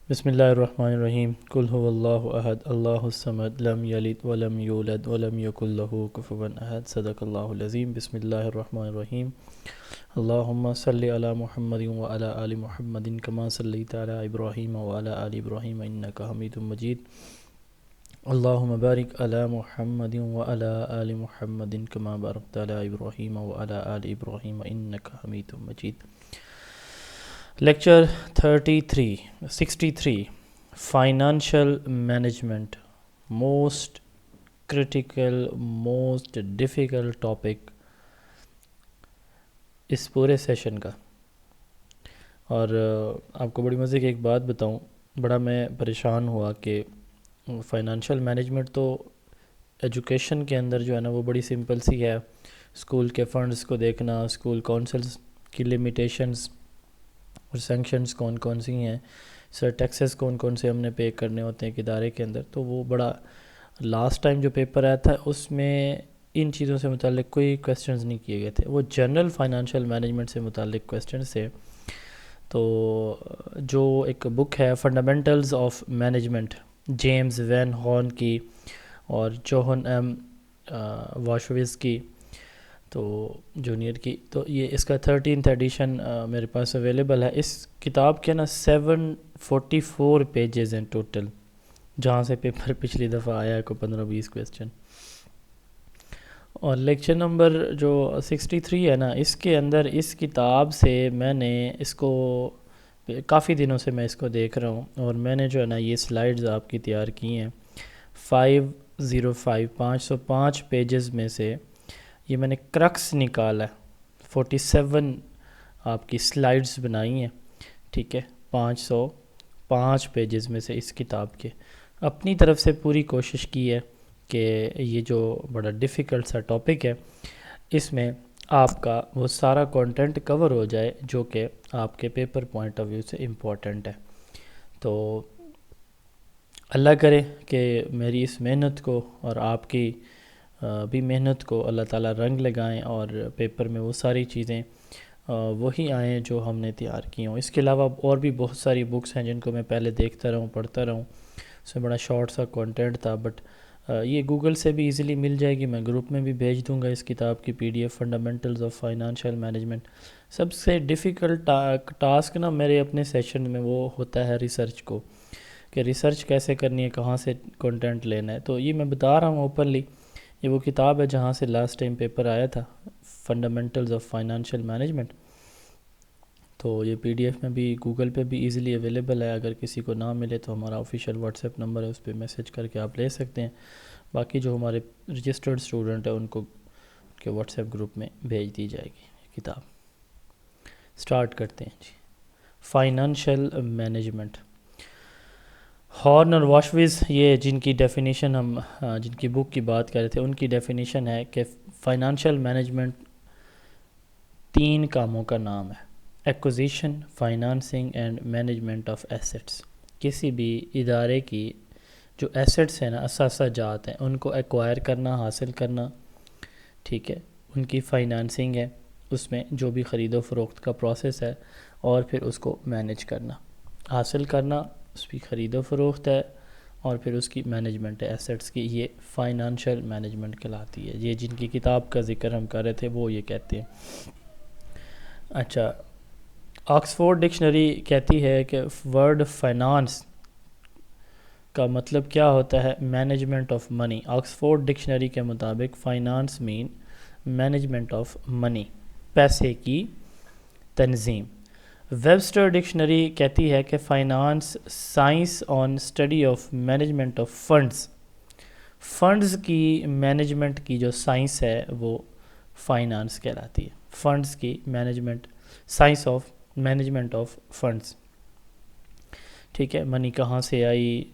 بسم اللہ الرحمن الرحیم قل هو اللہ احد اللہ الصمد لم یلد ولم یولد ولم یکن له کفوا احد صدق اللہ العظیم بسم اللہ الرحمن الرحیم اللہم صلی علی محمد وعلی آل محمد کما صلیت علی ابراہیم وعلی آل ابراہیم انک حمید مجید اللہم بارک علی محمد وعلی آل محمد کما بارکت علی ابراہیم وعلی آل ابراہیم انک حمید مجید۔ Lecture 63 financial management, most critical most difficult topic اس پورے سیشن کا۔ اور آپ کو بڑی مزے کی ایک بات بتاؤں، بڑا میں پریشان ہوا کہ فائنانشیل مینجمنٹ تو ایجوکیشن کے اندر جو ہے نا وہ بڑی سمپل سی ہے، اسکول کے فنڈز کو دیکھنا، اسکول کونسلز کی لمیٹیشنز اور سینکشنز کون کون سی ہیں، سر ٹیکسز کون کون سے ہم نے پے کرنے ہوتے ہیں ایک ادارے کے اندر، تو وہ بڑا لاسٹ ٹائم جو پیپر آیا تھا اس میں ان چیزوں سے متعلق کوئی کویسچنز نہیں کیے گئے تھے، وہ جنرل فائنانشیل مینجمنٹ سے متعلق کویسچنز تھے۔ تو جو ایک بک ہے fundamentals of management, James when horn کی اور جوہن ایم واشویز کی، تو جونیئر کی، تو یہ اس کا 13th ایڈیشن میرے پاس اویلیبل ہے۔ اس کتاب کے نا 744 پیجز ہیں ٹوٹل، جہاں سے پیپر پچھلی دفعہ آیا ہے کوئی 15-20 کویسچن۔ اور لیکچر نمبر جو 63 ہے نا، اس کے اندر اس کتاب سے میں نے اس کو کافی دنوں سے میں اس کو دیکھ رہا ہوں، اور میں نے جو ہے نا یہ سلائیڈز آپ کی تیار کی ہیں 505 پیجز میں سے یہ میں نے کرکس نکالا ہے، 47 آپ کی سلائیڈز بنائی ہیں، ٹھیک ہے، 505 پیجز میں سے اس کتاب کے اپنی طرف سے پوری کوشش کی ہے کہ یہ جو بڑا ڈیفیکلٹ سا ٹاپک ہے اس میں آپ کا وہ سارا کانٹینٹ کور ہو جائے جو کہ آپ کے پیپر پوائنٹ آف ویو سے امپورٹنٹ ہے۔ تو اللہ کرے کہ میری اس محنت کو اور آپ کی بھی محنت کو اللہ تعالیٰ رنگ لگائیں اور پیپر میں وہ ساری چیزیں وہی آئیں جو ہم نے تیار کی ہوں۔ اس کے علاوہ اور بھی بہت ساری بکس ہیں جن کو میں پہلے دیکھتا رہوں، پڑھتا رہوں، اس میں بڑا شارٹ سا کانٹینٹ تھا، بٹ یہ گوگل سے بھی ایزیلی مل جائے گی، میں گروپ میں بھی بھیج دوں گا اس کتاب کی PDF fundamentals of financial management. سب سے ڈیفیکلٹ ٹاسک نا میرے اپنے سیشن میں وہ ہوتا ہے ریسرچ کو، کہ ریسرچ کیسے کرنی ہے، کہاں سے کانٹینٹ لینا ہے۔ تو یہ میں بتا رہا ہوں اوپنلی، یہ وہ کتاب ہے جہاں سے لاسٹ ٹائم پیپر آیا تھا، فنڈامنٹلز آف فائنانشیل مینجمنٹ۔ تو یہ PDF میں بھی گوگل پہ بھی ایزیلی اویلیبل ہے، اگر کسی کو نہ ملے تو ہمارا آفیشیل واٹس ایپ نمبر ہے، اس پہ میسج کر کے آپ لے سکتے ہیں۔ باقی جو ہمارے رجسٹرڈ اسٹوڈنٹ ہیں ان کو کے واٹس ایپ گروپ میں بھیج دی جائے گی یہ کتاب۔ سٹارٹ کرتے ہیں جی۔ فائنانشیل مینجمنٹ، ہارن اور واشویز، یہ جن کی ڈیفینیشن ہم جن کی بک کی بات کر رہے تھے، ان کی ڈیفینیشن ہے کہ فائنانشیل مینجمنٹ 3 کاموں کا نام ہے: acquisition, financing and management of assets. کسی بھی ادارے کی جو ایسٹس ہیں نا، اثاثہ جات ہیں، ان کو ایکوائر کرنا، حاصل کرنا، ٹھیک ہے، ان کی فائنانسنگ ہے، اس میں جو بھی خرید و فروخت کا پروسیس ہے، اور پھر اس کو مینیج کرنا، حاصل کرنا، اس کی خرید و فروخت ہے، اور پھر اس کی مینجمنٹ ہے ایسٹس کی، یہ فائنانشیل مینجمنٹ کہلاتی ہے۔ یہ جن کی کتاب کا ذکر ہم کر رہے تھے وہ یہ کہتے ہیں۔ اچھا، آکسفورڈ ڈکشنری کہتی ہے کہ ورڈ فائنانس کا مطلب کیا ہوتا ہے؟ Management of money. Oxford dictionary کے مطابق فائنانس مین مینجمنٹ آف منی، پیسے کی تنظیم۔ ویبسٹر ڈکشنری کہتی ہے کہ finance science on study of management of funds, funds کی مینجمنٹ کی جو سائنس ہے وہ فائنانس کہلاتی ہے، فنڈز کی management, science of management of funds, ٹھیک ہے، منی کہاں سے آئی،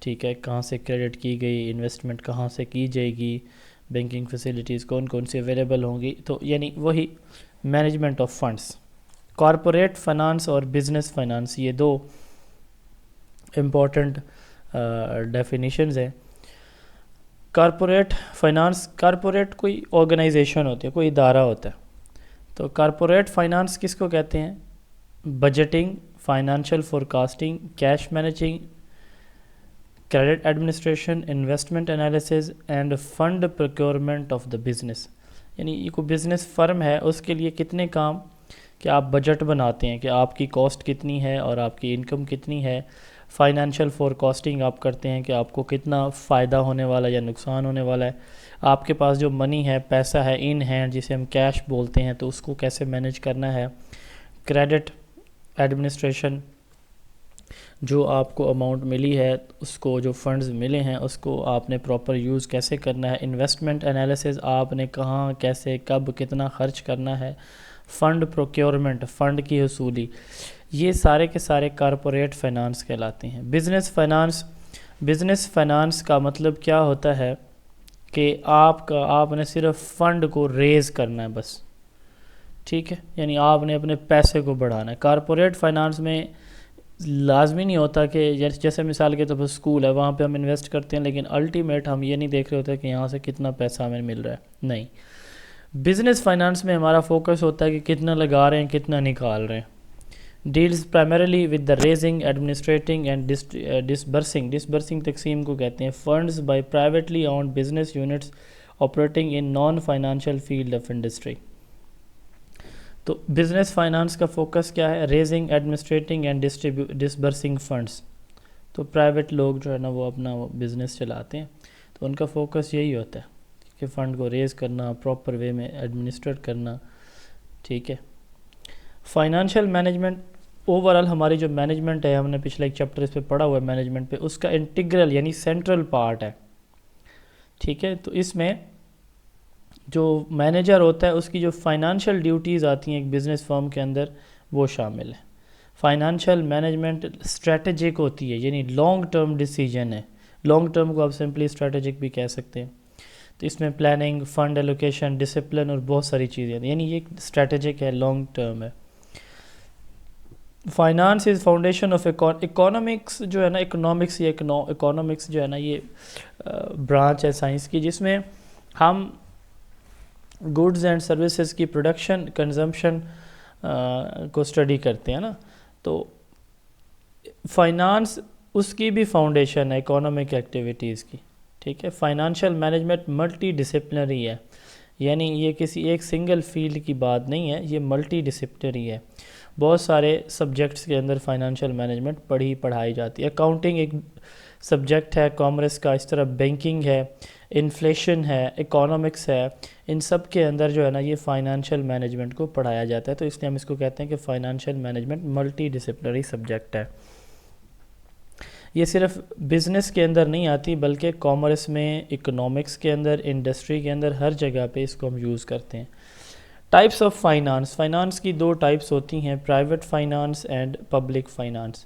ٹھیک ہے، کہاں سے کریڈٹ کی گئی، انویسٹمنٹ کہاں سے کی جائے گی، بینکنگ فیسلٹیز کون کون سی اویلیبل ہوں گی، تو یعنی وہی management of funds. Corporate finance اور بزنس فائنانس، یہ 2 امپورٹنٹ ڈیفینیشنز ہیں۔ کارپوریٹ فائنانس، کارپوریٹ کوئی آرگنائزیشن ہوتی ہے، کوئی ادارہ ہوتا ہے، تو کارپوریٹ فائنانس کس کو کہتے ہیں؟ Budgeting, financial forecasting, cash managing, credit administration, investment analysis and fund procurement of the business. یعنی یہ کوئی بزنس فرم ہے اس کے لیے کتنے کام کہ آپ بجٹ بناتے ہیں کہ آپ کی کاسٹ کتنی ہے اور آپ کی انکم کتنی ہے. فائنانشیل فورکاسٹنگ آپ کرتے ہیں کہ آپ کو کتنا فائدہ ہونے والا ہے یا نقصان ہونے والا ہے. آپ کے پاس جو منی ہے، پیسہ ہے ان ہینڈ جسے ہم کیش بولتے ہیں، تو اس کو کیسے مینیج کرنا ہے. کریڈٹ ایڈمنسٹریشن، جو آپ کو اماؤنٹ ملی ہے اس کو، جو فنڈز ملے ہیں اس کو آپ نے پراپر یوز کیسے کرنا ہے. انویسٹمنٹ انالیسز، آپ نے کہاں، کیسے، کب، کتنا خرچ کرنا ہے. فنڈ پروکیورمنٹ، فنڈ کی حصولی. یہ سارے کے سارے کارپوریٹ فائنانس کہلاتے ہیں. بزنس فائنانس کا مطلب کیا ہوتا ہے کہ آپ نے صرف فنڈ کو ریز کرنا ہے بس، ٹھیک ہے. یعنی آپ نے اپنے پیسے کو بڑھانا ہے. کارپوریٹ فائنانس میں لازمی نہیں ہوتا کہ جیسے مثال کے طور پر اسکول ہے، وہاں پہ ہم انویسٹ کرتے ہیں لیکن الٹیمیٹ ہم یہ نہیں دیکھ رہے ہوتے کہ یہاں سے کتنا پیسہ ہمیں مل رہا ہے. نہیں، بزنس فائنانس میں ہمارا فوکس ہوتا ہے کہ کتنا لگا رہے ہیں، کتنا نکال رہے ہیں. Deals primarily with the raising, administering and disbursing تقسیم کو کہتے ہیں. Funds by privately owned business units operating in non financial field of industry. تو بزنس فائنانس کا فوکس کیا ہے؟ Raising, administering and disbursing funds. تو پرائیویٹ لوگ جو ہے نا وہ اپنا بزنس چلاتے ہیں، تو ان کا فوکس یہی ہوتا ہے کہ فنڈ کو ریز کرنا، پراپر وے میں ایڈمنسٹر کرنا، ٹھیک ہے. فائنانشیل مینجمنٹ، اوورال ہماری جو مینجمنٹ ہے، ہم نے پچھلا ایک چیپٹر اس پہ پڑھا ہوا ہے مینجمنٹ پہ، اس کا انٹیگرل یعنی سینٹرل پارٹ ہے، ٹھیک ہے. تو اس میں جو مینیجر ہوتا ہے اس کی جو فائنانشیل ڈیوٹیز آتی ہیں ایک بزنس فرم کے اندر، وہ شامل ہے. فائنانشیل مینجمنٹ اسٹریٹجک ہوتی ہے، یعنی لانگ ٹرم ڈیسیجن ہے. لانگ ٹرم کو آپ سمپلی اسٹریٹجک بھی کہہ سکتے ہیں. تو اس میں پلاننگ، فنڈ ایلوکیشن، ڈسپلن اور بہت ساری چیزیں ہیں، یعنی یہ اسٹریٹجک ہے، لانگ ٹرم ہے. Finance is foundation of economics. جو ہے نا اکانومکس جو ہے نا یہ برانچ ہے سائنس کی، جس میں ہم گڈز اینڈ سروسز کی پروڈکشن، کنزمپشن کو اسٹڈی کرتے ہیں نا. تو فائنانس اس کی بھی فاؤنڈیشن ہے اکانومک ایکٹیویٹیز کی، ٹھیک ہے. فائنانشیل مینجمنٹ ملٹی ڈسپلنری ہے، یعنی یہ کسی ایک سنگل فیلڈ کی بات نہیں ہے، یہ ملٹی ڈسپلنری ہے. بہت سارے سبجیکٹس کے اندر فائنانشیل مینجمنٹ پڑھائی جاتی ہے. اکاؤنٹنگ ایک سبجیکٹ ہے کامرس کا، اس طرح بینکنگ ہے، انفلیشن ہے، اکانومکس ہے. ان سب کے اندر جو ہے نا یہ فائنانشیل مینجمنٹ کو پڑھایا جاتا ہے. تو اس لیے ہم اس کو کہتے ہیں کہ financial management multi disciplinary subject ہے. یہ صرف بزنس کے اندر نہیں آتی بلکہ کامرس میں، اکنامکس کے اندر، انڈسٹری کے اندر، ہر جگہ پہ اس کو ہم یوز کرتے ہیں. Types of finance. فائنانس کی دو ٹائپس ہوتی ہیں، private finance and public finance.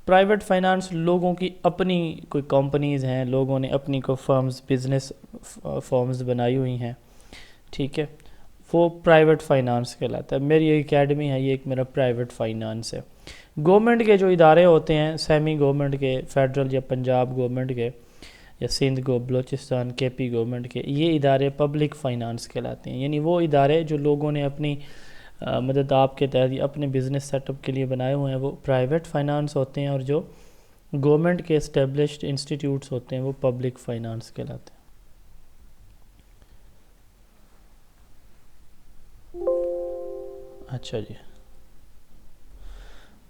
Private finance لوگوں کی اپنی کوئی کمپنیز ہیں، لوگوں نے اپنی کوئی فرمز، بزنس فرمز بنائی ہوئی ہیں، ٹھیک ہے، وہ پرائیویٹ فائنانس کہلاتا ہے. میری اکیڈمی ہے، یہ ایک میرا پرائیویٹ فائنانس ہے. گورنمنٹ کے جو ادارے ہوتے ہیں، سیمی گورنمنٹ کے، فیڈرل یا پنجاب گورنمنٹ کے، یا سندھ کو، بلوچستان، کے پی گورنمنٹ کے، یہ ادارے پبلک فائنانس کہلاتے ہیں. یعنی وہ ادارے جو لوگوں نے اپنی مدد آپ کے تحت اپنے بزنس سیٹ اپ کے لیے بنائے ہوئے ہیں، وہ پرائیویٹ فائنانس ہوتے ہیں، اور جو گورنمنٹ کے اسٹیبلشڈ انسٹیٹیوٹس ہوتے ہیں وہ پبلک فائنانس کہلاتے ہیں. اچھا جی،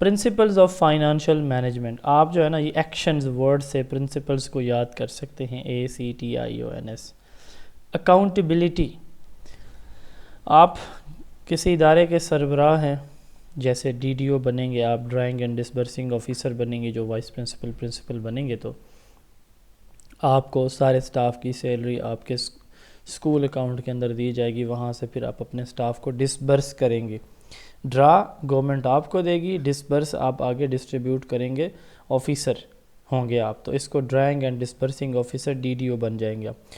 پرنسپلز آف فائنانشیل مینجمنٹ. آپ جو ہے نا یہ ایکشنز ورڈ سے پرنسپلز کو یاد کر سکتے ہیں، ACTIONS. اکاؤنٹیبلٹی. آپ کسی ادارے کے سربراہ ہیں، جیسے DDO بنیں گے آپ، ڈرائنگ اینڈ ڈسبرسنگ آفیسر بنیں گے، جو وائس پرنسپل بنیں گے، تو آپ کو سارے سٹاف کی سیلری آپ کے اسکول اکاؤنٹ کے اندر دی جائے گی. وہاں سے پھر آپ اپنے سٹاف کو ڈسبرس کریں گے. ڈرا گورنمنٹ آپ کو دے گی، ڈسبرس آپ آگے ڈسٹریبیوٹ کریں گے، آفیسر ہوں گے آپ. تو اس کو drawing and disbursing officer DDO بن جائیں گے آپ.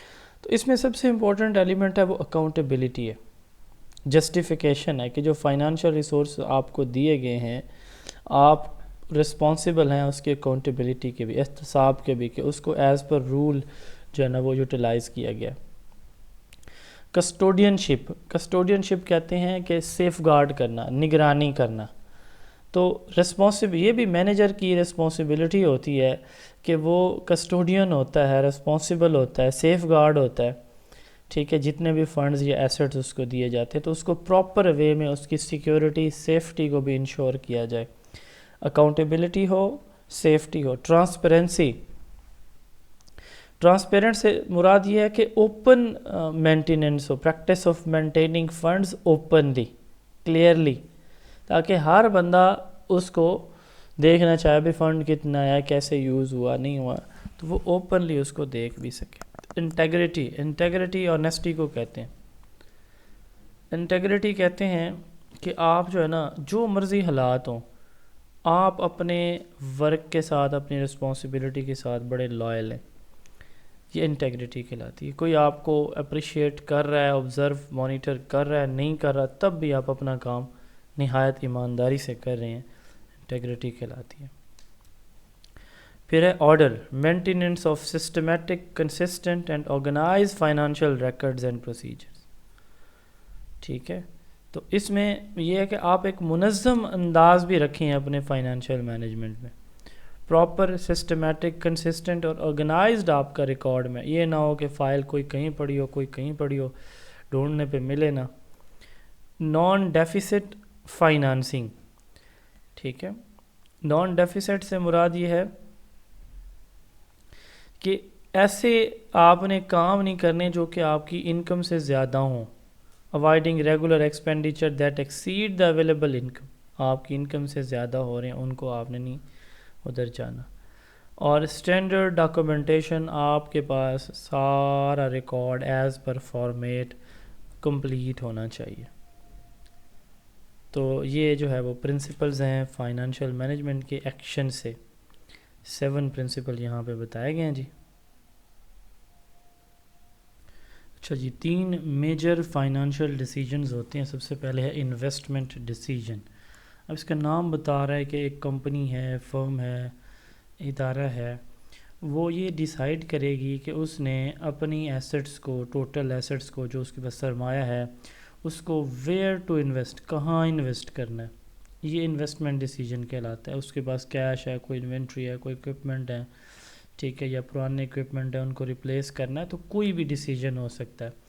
تو اس میں سب سے امپورٹنٹ ایلیمنٹ ہے وہ اکاؤنٹیبلٹی ہے، جسٹیفیکیشن ہے کہ جو فائنانشیل ریسورس آپ کو دیے گئے ہیں، آپ رسپانسبل ہیں اس کی اکاؤنٹیبلٹی کے بھی، احتساب کے بھی، کہ اس کو ایز پر رول جو ہے نا وہ یوٹیلائز کیا گیا. کسٹوڈین شپ کہتے ہیں کہ سیف گارڈ کرنا، نگرانی کرنا. تو یہ بھی مینیجر کی رسپانسبلٹی ہوتی ہے کہ وہ کسٹوڈین ہوتا ہے، رسپانسبل ہوتا ہے، سیف گارڈ ہوتا ہے، ٹھیک ہے، جتنے بھی فنڈز یا ایسٹس اس کو دیے جاتے ہیں تو اس کو پراپر وے میں اس کی سیکیورٹی، سیفٹی کو بھی انشور کیا جائے، اکاؤنٹیبلٹی ہو، سیفٹی ہو، ٹرانسپیرنٹ سے مراد یہ ہے کہ open maintenance who, practice of maintaining funds openly, clearly, تاکہ ہر بندہ اس کو دیکھنا چاہے بھی فنڈ کتنا ہے، کیسے یوز ہوا، نہیں ہوا، تو وہ اوپنلی اس کو دیکھ بھی سکے۔ انٹیگریٹی آنیسٹی کو کہتے ہیں۔ انٹیگریٹی کہتے ہیں کہ آپ جو ہے نا، جو مرضی حالات ہوں، آپ اپنے ورک کے ساتھ، اپنی رسپانسبلٹی کے ساتھ بڑے لائل ہیں، یہ انٹیگریٹی کہلاتی ہے۔ کوئی آپ کو اپریشیٹ کر رہا ہے، آبزرو مانیٹر کر رہا ہے، نہیں کر رہا، تب بھی آپ اپنا کام نہایت ایمانداری سے کر رہے ہیں، انٹیگریٹی کہلاتی ہے۔ پھر ہے order, maintenance of systematic, consistent and organise financial records and procedures, ٹھیک ہے۔ تو اس میں یہ ہے کہ آپ ایک منظم انداز بھی رکھیں اپنے فائنانشیل مینجمنٹ میں، پراپر، سسٹمیٹک، کنسسٹنٹ اور آرگنائزڈ آپ کا ریکارڈ میں، یہ نہ ہو کہ فائل کوئی کہیں پڑی ہو، کوئی کہیں پڑی ہو، ڈھونڈنے پہ ملے نہ۔ نان ڈیفیسٹ فائنانسنگ، ٹھیک ہے، نان ڈیفیسٹ سے مراد یہ ہے کہ ایسے آپ نے کام نہیں کرنے جو کہ آپ کی انکم سے زیادہ ہوں، avoiding regular expenditure that exceed the available income, آپ کی انکم سے زیادہ ہو رہے ہیں، ان کو آپ نے نہیں ادھر جانا۔ اور اسٹینڈرڈ ڈاکومنٹیشن، آپ کے پاس سارا record as per format complete ہونا چاہیے۔ تو یہ جو ہے وہ پرنسپلز ہیں فائنانشیل مینجمنٹ کے ایکشن سے، 7 پرنسپل یہاں پہ بتائے گئے ہیں جی۔ اچھا جی، 3 میجر فائنانشیل ڈیسیجنز ہوتے ہیں۔ سب سے پہلے ہے انویسٹمنٹ ڈیسیجن۔ اب اس کا نام بتا رہا ہے کہ ایک کمپنی ہے، فرم ہے، ادارہ ہے، وہ یہ ڈیسائیڈ کرے گی کہ اس نے اپنی ایسٹس کو، ٹوٹل ایسٹس کو، جو اس کے پاس سرمایہ ہے، اس کو ویئر ٹو انویسٹ، کہاں انویسٹ کرنا ہے، یہ انویسٹمنٹ ڈیسیجن کہلاتا ہے۔ اس کے پاس کیش ہے، کوئی انوینٹری ہے، کوئی اکوپمنٹ ہے، ٹھیک ہے، یا پرانے اکوپمنٹ ہے، ان کو ریپلیس کرنا ہے، تو کوئی بھی ڈیسیجن ہو سکتا ہے۔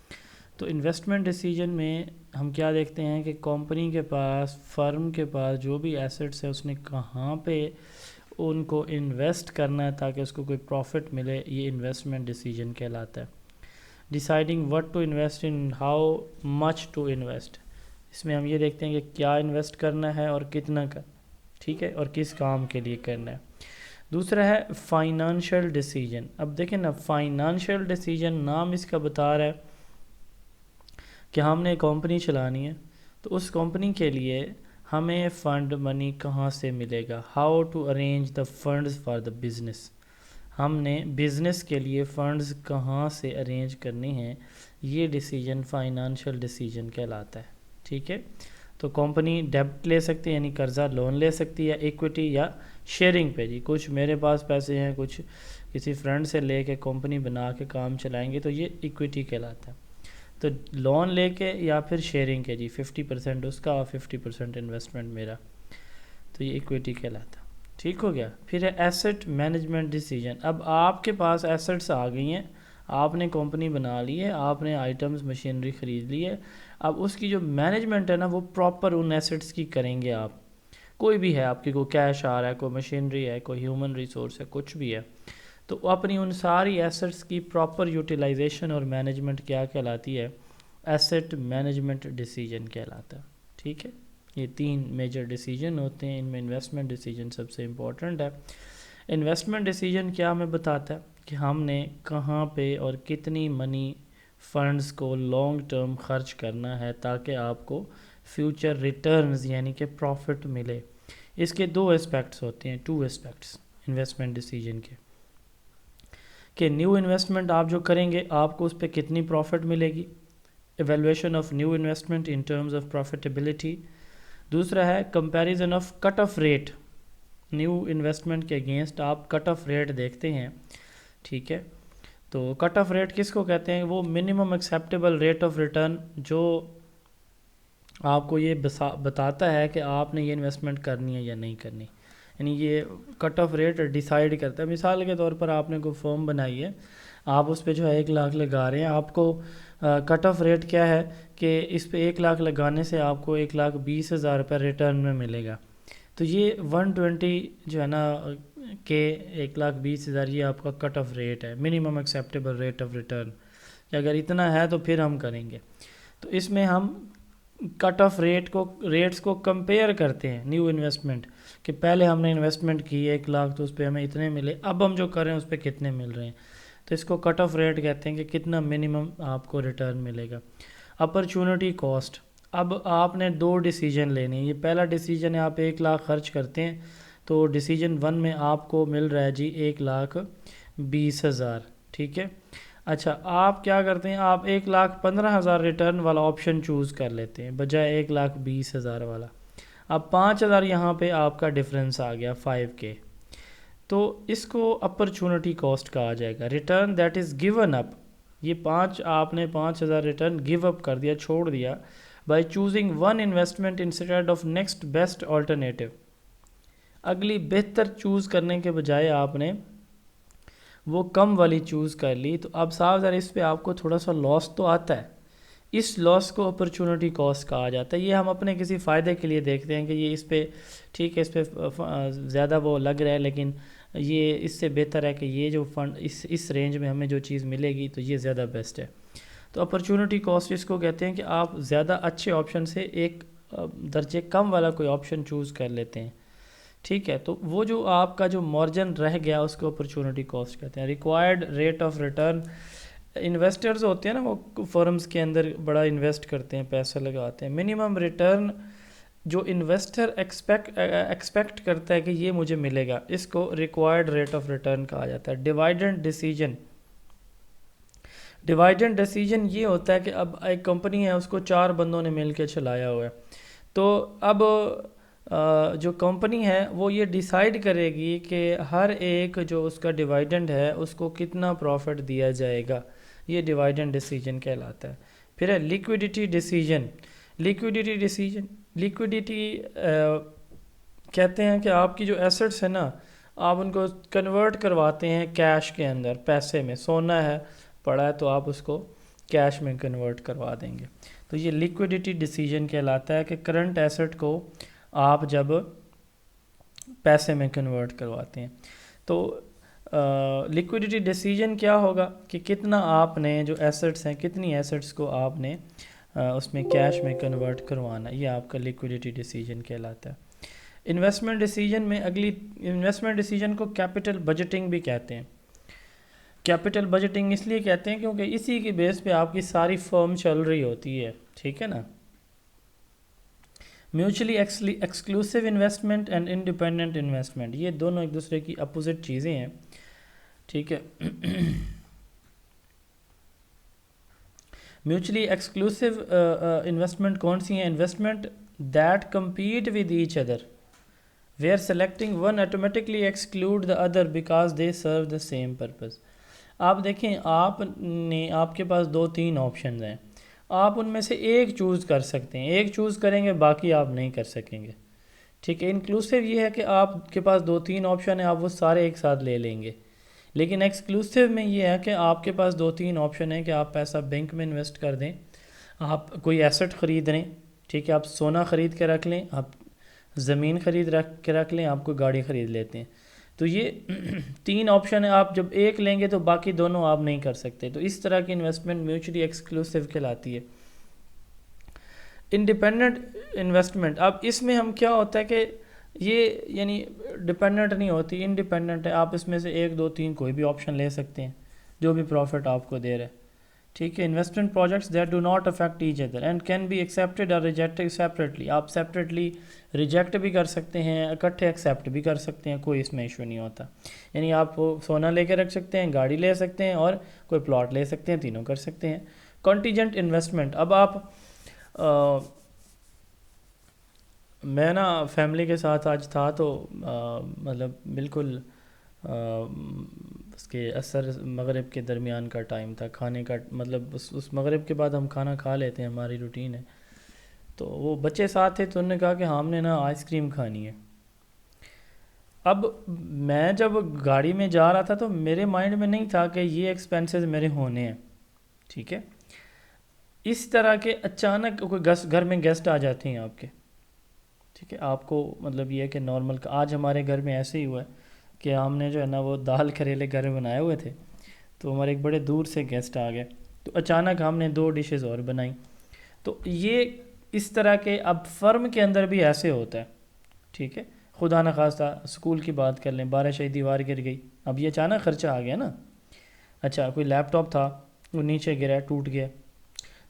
تو انویسٹمنٹ ڈیسیجن میں ہم کیا دیکھتے ہیں کہ کمپنی کے پاس، فرم کے پاس جو بھی ایسٹس ہے، اس نے کہاں پہ ان کو انویسٹ کرنا ہے تاکہ اس کو کوئی پروفٹ ملے، یہ انویسٹمنٹ ڈیسیجن کہلاتا ہے۔ Deciding what to invest in, how much to invest, اس میں ہم یہ دیکھتے ہیں کہ کیا انویسٹ کرنا ہے اور کتنا کا، ٹھیک ہے، اور کس کام کے لیے کرنا ہے۔ دوسرا ہے فائنانشیل ڈیسیجن۔ اب دیکھیں نا، فائنانشیل ڈیسیجن نام اس کا بتا رہا ہے کہ ہم نے کمپنی چلانی ہے، تو اس کمپنی کے لیے ہمیں فنڈ منی کہاں سے ملے گا، how to arrange the funds for the business, ہم نے بزنس کے لیے فنڈز کہاں سے ارینج کرنے ہیں، یہ ڈیسیجن فائنانشیل ڈیسیجن کہلاتا ہے، ٹھیک ہے۔ تو کمپنی ڈیبٹ لے سکتی ہے، یعنی قرضہ، لون لے سکتی ہے، ایکویٹی یا شیئرنگ پہ، جی کچھ میرے پاس پیسے ہیں، کچھ کسی فرینڈ سے لے کے کمپنی بنا کے کام چلائیں گے، تو یہ ایکویٹی کہلاتا ہے۔ تو لون لے کے یا پھر شیئرنگ کے، جی 50% اس کا اور 50% انویسٹمنٹ میرا، تو یہ ایکویٹی کہلاتا ہے، ٹھیک ہو گیا۔ پھر ہے ایسٹ مینجمنٹ ڈیسیجن۔ اب آپ کے پاس ایسٹس آ گئی ہیں، آپ نے کمپنی بنا لی ہے، آپ نے آئٹمز، مشینری خرید لی ہے، اب اس کی جو مینجمنٹ ہے نا، وہ پراپر ان ایسٹس کی کریں گے آپ۔ کوئی بھی ہے آپ کی، کوئی کیش آ رہا ہے، کوئی مشینری ہے، کوئی ہیومن ریسورس ہے، کچھ بھی ہے، تو اپنی ان ساری ایسٹس کی پراپر یوٹیلائزیشن اور مینجمنٹ کیا کہلاتی ہے، ایسٹ مینجمنٹ ڈیسیجن کہلاتا ہے، ٹھیک ہے۔ یہ 3 میجر ڈیسیجن ہوتے ہیں، ان میں انویسٹمنٹ ڈیسیجن سب سے امپورٹنٹ ہے۔ انویسٹمنٹ ڈیسیجن کیا ہمیں بتاتا ہے کہ ہم نے کہاں پہ اور کتنی منی، فنڈز کو لانگ ٹرم خرچ کرنا ہے تاکہ آپ کو فیوچر ریٹرنز یعنی کہ پروفٹ ملے۔ اس کے 2 اسپیکٹس ہوتے ہیں، 2 اسپیکٹس انویسٹمنٹ ڈیسیجن کے، کہ نیو انویسٹمنٹ آپ جو کریں گے، آپ کو اس پہ کتنی پروفٹ ملے گی، evaluation of new investment in terms of profitability. دوسرا ہے comparison of cut off rate, new investment کے اگینسٹ آپ کٹ آف ریٹ دیکھتے ہیں، ٹھیک ہے۔ تو کٹ آف ریٹ کس کو کہتے ہیں، وہ minimum acceptable rate of return جو آپ کو یہ بتاتا ہے کہ آپ نے یہ انویسٹمنٹ کرنی ہے یا نہیں کرنی، یعنی یہ کٹ آف ریٹ ڈیسائیڈ کرتا ہے۔ مثال کے طور پر آپ نے کوئی فرم بنائی ہے، آپ اس پہ جو ہے 1 لاکھ لگا رہے ہیں، آپ کو کٹ آف ریٹ کیا ہے کہ اس پہ 1 لاکھ لگانے سے آپ کو 1,20,000 روپے ریٹرن میں ملے گا۔ تو یہ 120 جو ہے نا کہ 1,20,000 یہ آپ کا کٹ آف ریٹ ہے، minimum acceptable rate of return, کہ اگر اتنا ہے تو پھر ہم کریں گے۔ تو اس میں ہم کٹ آف ریٹس کو کمپیئر کرتے ہیں نیو انویسٹمنٹ، کہ پہلے ہم نے انویسٹمنٹ کی 1 لاکھ تو اس پہ ہمیں اتنے ملے، اب ہم جو کر رہے ہیں اس پہ کتنے مل رہے ہیں۔ تو اس کو کٹ آف ریٹ کہتے ہیں کہ کتنا منیمم آپ کو ریٹرن ملے گا۔ اپرچونٹی کاسٹ، اب آپ نے 2 ڈیسیجن لینے ہیں۔ یہ پہلا ڈیسیجن ہے، آپ 1 لاکھ خرچ کرتے ہیں، تو ڈیسیجن 1 میں آپ کو مل رہا ہے جی 1,20,000، ٹھیک ہے۔ اچھا، آپ کیا کرتے ہیں، آپ 1,15,000 ریٹرن والا آپشن چوز کر لیتے ہیں بجائے 1,20,000 والا۔ اب 5,000 یہاں پہ آپ کا ڈفرینس آ گیا 5K، تو اس کو اپرچونٹی کاسٹ کہا جائے گا۔ Return that is given up, یہ آپ نے 5,000 ریٹرن گیو اپ کر دیا، چھوڑ دیا، by choosing one investment instead of next best alternative. اگلی بہتر چوز کرنے کے بجائے آپ نے وہ کم والی چوز کر لی، تو اب صاف ظاہر اس پہ آپ کو تھوڑا سا لاس تو آتا ہے، اس لاس کو اپرچونٹی کاسٹ کہا جاتا ہے۔ یہ ہم اپنے کسی فائدے کے لیے دیکھتے ہیں کہ یہ اس پہ ٹھیک ہے، اس پہ زیادہ وہ لگ رہا ہے، لیکن یہ اس سے بہتر ہے کہ یہ جو فنڈ اس رینج میں ہمیں جو چیز ملے گی تو یہ زیادہ بیسٹ ہے۔ تو اپرچونٹی کاسٹ اس کو کہتے ہیں کہ آپ زیادہ اچھے آپشن سے ایک درجے کم والا کوئی آپشن چوز کر لیتے ہیں، ٹھیک ہے۔ تو وہ جو آپ کا جو مارجن رہ گیا اس کو اپرچونٹی کاسٹ کہتے ہیں۔ Required rate of return, investors ہوتے ہیں نا، وہ فرمز کے اندر بڑا انویسٹ کرتے ہیں، پیسے لگاتے ہیں، منیمم ریٹرن جو انویسٹر ایکسپیکٹ کرتا ہے کہ یہ مجھے ملے گا، اس کو ریکوائرڈ ریٹ آف ریٹرن کہا جاتا ہے۔ ڈیوائیڈنڈ ڈیسیجن یہ ہوتا ہے کہ اب ایک کمپنی ہے، اس کو 4 بندوں نے مل کے چلایا ہوا ہے، تو اب جو کمپنی ہے وہ یہ ڈیسائیڈ کرے گی کہ ہر ایک جو اس کا ڈیوائیڈنڈ ہے اس کو کتنا پروفٹ دیا جائے گا، یہ ڈیوائیڈنڈ ڈیسیجن کہلاتا ہے۔ پھر ہے لیکویڈیٹی ڈیسیجن۔ لیکویڈیٹی کہتے ہیں کہ آپ کی جو ایسٹس ہیں نا، آپ ان کو کنورٹ کرواتے ہیں کیش کے اندر، پیسے میں، سونا ہے پڑا ہے تو آپ اس کو کیش میں کنورٹ کروا دیں گے، تو یہ لیکویڈیٹی ڈیسیجن کہلاتا ہے کہ کرنٹ ایسٹ کو آپ جب پیسے میں کنورٹ کرواتے ہیں۔ تو لیکویڈیٹی ڈیسیجن کیا ہوگا کہ کتنا آپ نے جو ایسٹس ہیں، کتنی ایسٹس کو آپ نے اس میں کیش میں کنورٹ کروانا، یہ آپ کا لیکویڈیٹی ڈیسیجن کہلاتا ہے۔ انویسٹمنٹ ڈیسیجن میں انویسٹمنٹ ڈیسیجن کو کیپٹل بجٹنگ بھی کہتے ہیں۔ کیپٹل بجٹنگ اس لیے کہتے ہیں کیونکہ اسی کی بیس پہ آپ کی ساری فرم چل رہی ہوتی ہے، ٹھیک ہے نا۔ Mutually exclusive investment and independent investment, یہ دونوں ایک دوسرے کی اپوزٹ چیزیں ہیں، ٹھیک ہے۔ میوچلی ایکسکلوسیو انویسٹمنٹ کون سی ہیں؟ Investment that compete with each other where selecting one automatically exclude the other because they serve the same purpose. آپ دیکھیں، آپ کے پاس 2-3 آپشنز ہیں، آپ ان میں سے ایک چوز کر سکتے ہیں، ایک چوز کریں گے، باقی آپ نہیں کر سکیں گے، ٹھیک ہے۔ انکلوسیو یہ ہے کہ آپ کے پاس 2-3 آپشن ہیں، آپ وہ سارے ایک ساتھ لے لیں گے، لیکن ایکسکلوسیو میں یہ ہے کہ آپ کے پاس 2-3 آپشن ہیں کہ آپ پیسہ بینک میں انویسٹ کر دیں، آپ کوئی ایسٹ خرید لیں، ٹھیک ہے، آپ سونا خرید کے رکھ لیں، آپ زمین خرید کے رکھ لیں، آپ کوئی گاڑی خرید لیتے ہیں، تو یہ 3 آپشن ہیں، آپ جب ایک لیں گے تو باقی دونوں آپ نہیں کر سکتے، تو اس طرح کی انویسٹمنٹ میوچلی ایکسکلوسیو کہلاتی ہے۔ انڈیپینڈنٹ انویسٹمنٹ، اب اس میں ہم کیا ہوتا ہے کہ یہ یعنی ڈیپینڈنٹ نہیں ہوتی، انڈیپینڈنٹ ہے، آپ اس میں سے 1-2-3 کوئی بھی آپشن لے سکتے ہیں جو بھی پروفٹ آپ کو دے رہے، ٹھیک ہے۔ Investment projects that do not affect each other and can be accepted اور ریجیکٹڈ سیپریٹلی، آپ سیپریٹلی ریجیکٹ بھی کر سکتے ہیں، اکٹھے ایکسیپٹ بھی کر سکتے ہیں، کوئی اس میں ایشو نہیں ہوتا، یعنی آپ سونا لے کے رکھ سکتے ہیں، گاڑی لے سکتے ہیں اور کوئی پلاٹ لے سکتے ہیں، تینوں کر سکتے ہیں۔ کنٹینجنٹ انویسٹمنٹ، اب آپ میں نا فیملی کے ساتھ آج تھا تو مطلب بالکل اس کے اثر مغرب کے درمیان کا ٹائم تھا، کھانے کا مطلب اس مغرب کے بعد ہم کھانا کھا لیتے ہیں، ہماری روٹین ہے، تو وہ بچے ساتھ تھے تو انہوں نے کہا کہ ہم نے نا آئس کریم کھانی ہے. اب میں جب گاڑی میں جا رہا تھا تو میرے مائنڈ میں نہیں تھا کہ یہ ایکسپینسز میرے ہونے ہیں. ٹھیک ہے, اس طرح کے اچانک کوئی گھر میں گیسٹ آ جاتے ہیں آپ کے. ٹھیک ہے, آپ کو مطلب یہ ہے کہ نارمل کا آج ہمارے گھر میں ایسے ہی ہوا ہے کہ ہم نے جو ہے نا وہ دال کریلے گھر میں بنائے ہوئے تھے, تو ہمارے ایک بڑے دور سے گیسٹ آ گئے, تو اچانک ہم نے 2 ڈشز اور بنائیں. تو یہ اس طرح کے اب فرم کے اندر بھی ایسے ہوتا ہے. ٹھیک ہے, خدا نخواستہ اسکول کی بات کر لیں, بارش آئی دیوار گر گئی, اب یہ اچانک خرچہ آ گیا نا. اچھا, کوئی لیپ ٹاپ تھا وہ نیچے گرا ٹوٹ گیا,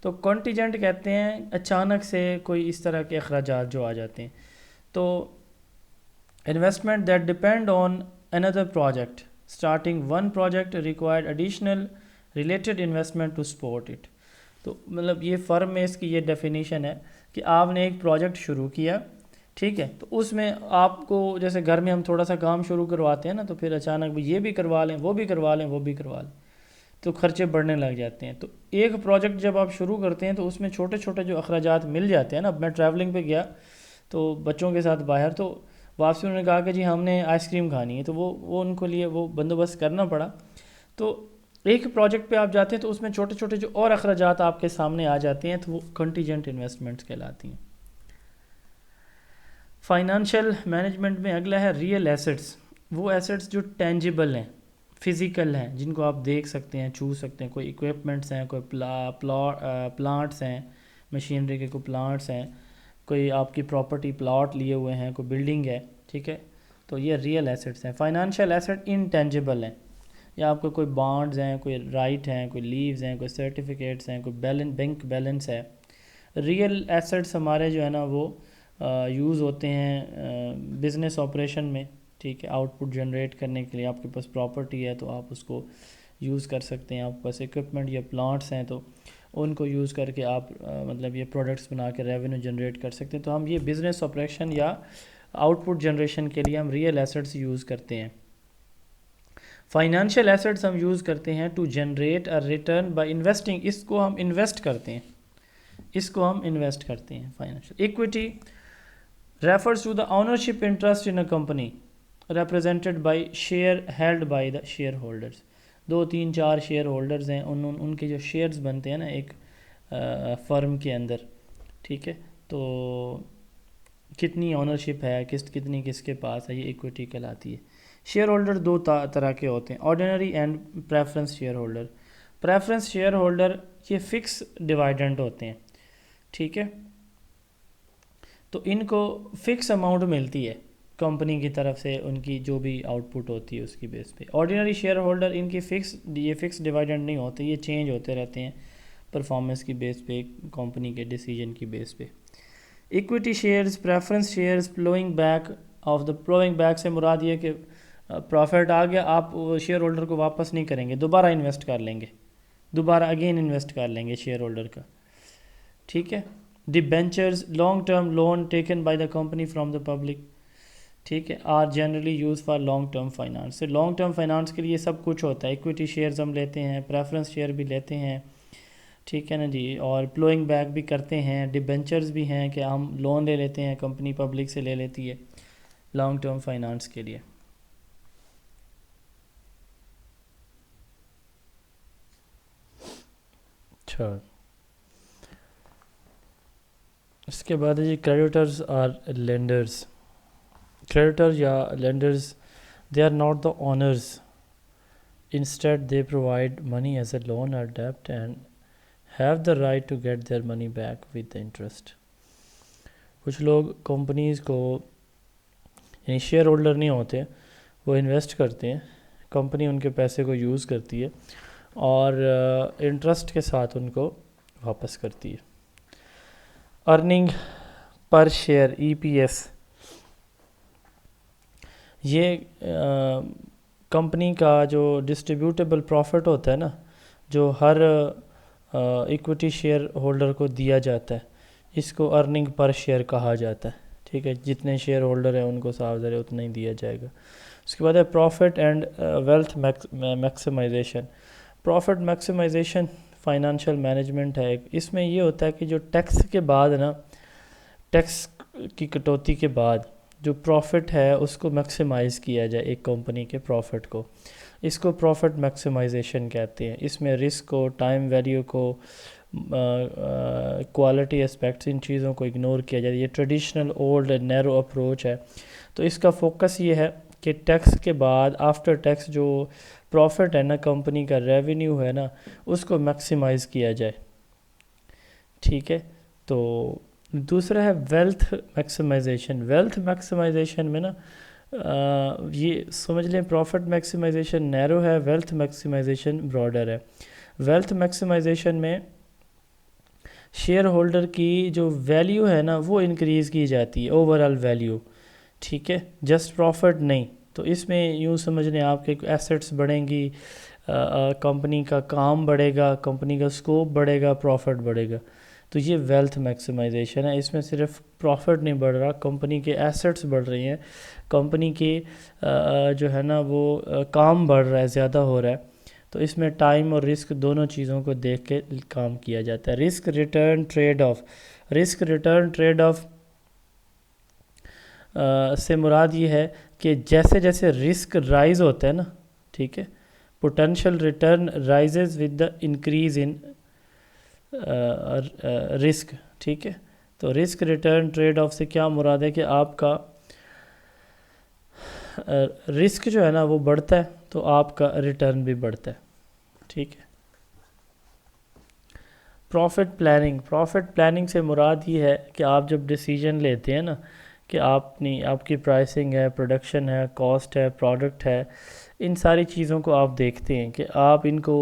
تو کنٹیجنٹ کہتے ہیں اچانک سے کوئی اس طرح کے اخراجات جو آ جاتے ہیں. تو investment that depend on another project starting one project required additional related investment to support it. تو مطلب یہ فرم میں اس کی یہ ڈیفینیشن ہے کہ آپ نے ایک پروجیکٹ شروع کیا, ٹھیک ہے, تو اس میں آپ کو جیسے گھر میں ہم تھوڑا سا کام شروع کرواتے ہیں نا, تو پھر اچانک بھی یہ بھی کروا لیں, وہ بھی کروا لیں, وہ بھی کروا لیں, تو خرچے بڑھنے لگ جاتے ہیں. تو ایک پروجیکٹ جب آپ شروع کرتے ہیں تو اس میں چھوٹے چھوٹے جو اخراجات مل جاتے ہیں نا. اب میں ٹریولنگ پہ گیا تو بچوں کے ساتھ باہر, تو واپسی انہوں نے کہا کہ جی ہم نے آئس کریم کھانی ہے, تو وہ ان کو لیے وہ بندوبست کرنا پڑا. تو ایک پروجیکٹ پہ آپ جاتے ہیں تو اس میں چھوٹے چھوٹے جو اور اخراجات آپ کے سامنے آ جاتے ہیں, تو وہ کنٹیجنٹ انویسٹمنٹس کہلاتی ہیں. فائنانشیل مینجمنٹ میں اگلا ہے ریئل ایسٹس. وہ ایسٹس جو ٹینجیبل ہیں, فزیکل ہیں, جن کو آپ دیکھ سکتے ہیں, چھو سکتے ہیں. کوئی اکوپمنٹس ہیں, کوئی پلانٹس ہیں, مشینری کے کوئی پلانٹس ہیں, کوئی آپ کی پراپرٹی پلاٹ لیے ہوئے ہیں, کوئی بلڈنگ ہے. ٹھیک ہے, تو یہ ریئل ایسٹس ہیں. فائنانشیل ایسٹ انٹینجیبل ہیں, یا آپ کو کوئی بانڈز ہیں, کوئی رائٹ ہیں, کوئی لیوز ہیں, کوئی سرٹیفکیٹس ہیں, کوئی بینک بیلنس ہے. ریئل ایسٹس ہمارے جو ہے نا وہ یوز ہوتے ہیں بزنس آپریشن میں. ٹھیک ہے, آؤٹ پٹ جنریٹ کرنے کے لیے آپ کے پاس پراپرٹی ہے تو آپ اس کو یوز کر سکتے ہیں. آپ کے پاس اکوپمنٹ یا پلانٹس ہیں تو ان کو یوز کر کے آپ مطلب یہ پروڈکٹس بنا کے ریونیو جنریٹ کر سکتے ہیں. تو ہم یہ بزنس آپریشن یا آؤٹ پٹ جنریشن کے لیے ہم ریئل ایسٹس یوز کرتے ہیں. فائنانشیل ایسٹس ہم یوز کرتے ہیں to generate a return by investing. اس کو ہم انویسٹ کرتے ہیں, اس کو ہم انویسٹ کرتے ہیں. Financial equity refers to the ownership interest in a company represented by share held by the shareholders. 2 3 4 share holders ہیں, ان کے جو شیئرز بنتے ہیں نا ایک فرم کے اندر. ٹھیک ہے, تو کتنی اونرشپ ہے, کتنی کس کے پاس ہے, یہ ایکویٹی کہلاتی ہے. شیئر ہولڈر 2 طرح کے ہوتے ہیں, ordinary and preference share holder. Preference share holder یہ فکس ڈیویڈنڈ ہوتے ہیں. ٹھیک ہے, تو ان کو فکس اماؤنٹ ملتی ہے کمپنی کی طرف سے, ان کی جو بھی آؤٹ پٹ ہوتی ہے اس کی بیس پہ. آرڈینری شیئر ہولڈر ان کی فکس ڈیویڈنڈ نہیں ہوتے, یہ چینج ہوتے رہتے ہیں پرفارمنس کی بیس پہ, کمپنی کے ڈیسیجن کی بیس پہ. Equity shares, preference shares, ploughing back of the, ploughing back سے مراد یہ کہ پروفٹ آ گیا, آپ شیئر ہولڈر کو واپس نہیں کریں گے, دوبارہ انویسٹ کر لیں گے, دوبارہ اگین انویسٹ کر لیں گے شیئر ہولڈر کا. ٹھیک ہے. Debentures, long term loan taken by the company from the public. ٹھیک ہے, are generally use for long term finance. Long term finance کے لیے سب کچھ ہوتا ہے. ایکویٹی شیئرز ہم لیتے ہیں, پریفرنس شیئر بھی لیتے ہیں, ٹھیک ہے نا جی, اور پلوئنگ بیک بھی کرتے ہیں. ڈیبینچرز بھی ہیں کہ ہم لون لے لیتے ہیں, کمپنی پبلک سے لے لیتی ہے لانگ ٹرم فائنانس کے لیے. اچھا, اس کے بعد ہے جی کریڈیٹرز آر لینڈرز. کریڈیٹر یا lenders, they are not the owners, instead they provide money as a loan or ڈیپٹ and have the right to get their money back with interest. کچھ لوگ کمپنیز کو یعنی شیئر ہولڈر نہیں ہوتے, وہ invest کرتے ہیں, کمپنی ان کے پیسے کو یوز کرتی ہے اور انٹرسٹ کے ساتھ ان کو واپس کرتی ہے. ارننگ پر شیئر ای پی ایس, یہ کمپنی کا جو ڈسٹریبیوٹیبل پروفٹ ہوتا ہے نا, جو ہر ایکویٹی شیئر ہولڈر کو دیا جاتا ہے, اس کو ارننگ پر شیئر کہا جاتا ہے. ٹھیک ہے, جتنے شیئر ہولڈر ہیں ان کو صاف ظاہر اتنا ہی دیا جائے گا. اس کے بعد ہے profit and wealth maximisation. Profit maximisation financial management ہے. اس میں یہ ہوتا ہے کہ جو ٹیکس کے بعد نا ٹیکس کی کٹوتی کے بعد جو پروفٹ ہے اس کو میکسیمائز کیا جائے ایک کمپنی کے پروفٹ کو، اس کو پروفٹ میکسیمائزیشن کہتے ہیں۔ اس میں رسک کو، ٹائم ویلیو کو، کوالٹی اسپیکٹس، ان چیزوں کو اگنور کیا جائے۔ یہ ٹریڈیشنل اولڈ نیرو اپروچ ہے۔ تو اس کا فوکس یہ ہے کہ ٹیکس کے بعد آفٹر ٹیکس جو پروفٹ ہے نا، کمپنی کا ریونیو ہے نا، اس کو میکسیمائز کیا جائے، ٹھیک ہے۔ تو دوسرا ہے ویلتھ میکسیمائزیشن۔ ویلتھ میکسیمائزیشن میں نا یہ سمجھ لیں پروفٹ میکسیمائزیشن نیرو ہے، ویلتھ میکسیمائزیشن براڈر ہے۔ ویلتھ میکسیمائزیشن میں شیئر ہولڈر کی جو ویلیو ہے نا وہ انکریز کی جاتی ہے، اوور آل ویلیو، ٹھیک ہے، جسٹ پروفٹ نہیں۔ تو اس میں یوں سمجھ لیں آپ کے ایسٹس بڑھیں گی، کمپنی کا کام بڑھے گا، کمپنی کا سکوپ بڑھے گا، پروفٹ بڑھے گا۔ تو یہ ویلتھ میکسیمائزیشن ہے۔ اس میں صرف پروفٹ نہیں بڑھ رہا، کمپنی کے ایسٹس بڑھ رہی ہیں، کمپنی کی جو ہے نا وہ کام بڑھ رہا ہے، زیادہ ہو رہا ہے۔ تو اس میں ٹائم اور رسک دونوں چیزوں کو دیکھ کے کام کیا جاتا ہے۔ Risk return trade off, risk return trade off سے مراد یہ ہے کہ جیسے جیسے رسک رائز ہوتا ہے نا، ٹھیک ہے، potential return rises with the increase in risk, ٹھیک ہے۔ تو رسک ریٹرن ٹریڈ آف سے کیا مراد ہے کہ آپ کا رسک جو ہے نا وہ بڑھتا ہے تو آپ کا ریٹرن بھی بڑھتا ہے، ٹھیک ہے۔ پروفٹ پلاننگ، پروفٹ پلاننگ سے مراد یہ ہے کہ آپ جب ڈیسیجن لیتے ہیں نا کہ آپ کی پرائسنگ ہے، پروڈکشن ہے، کاسٹ ہے، پروڈکٹ ہے، ان ساری چیزوں کو آپ دیکھتے ہیں کہ آپ ان کو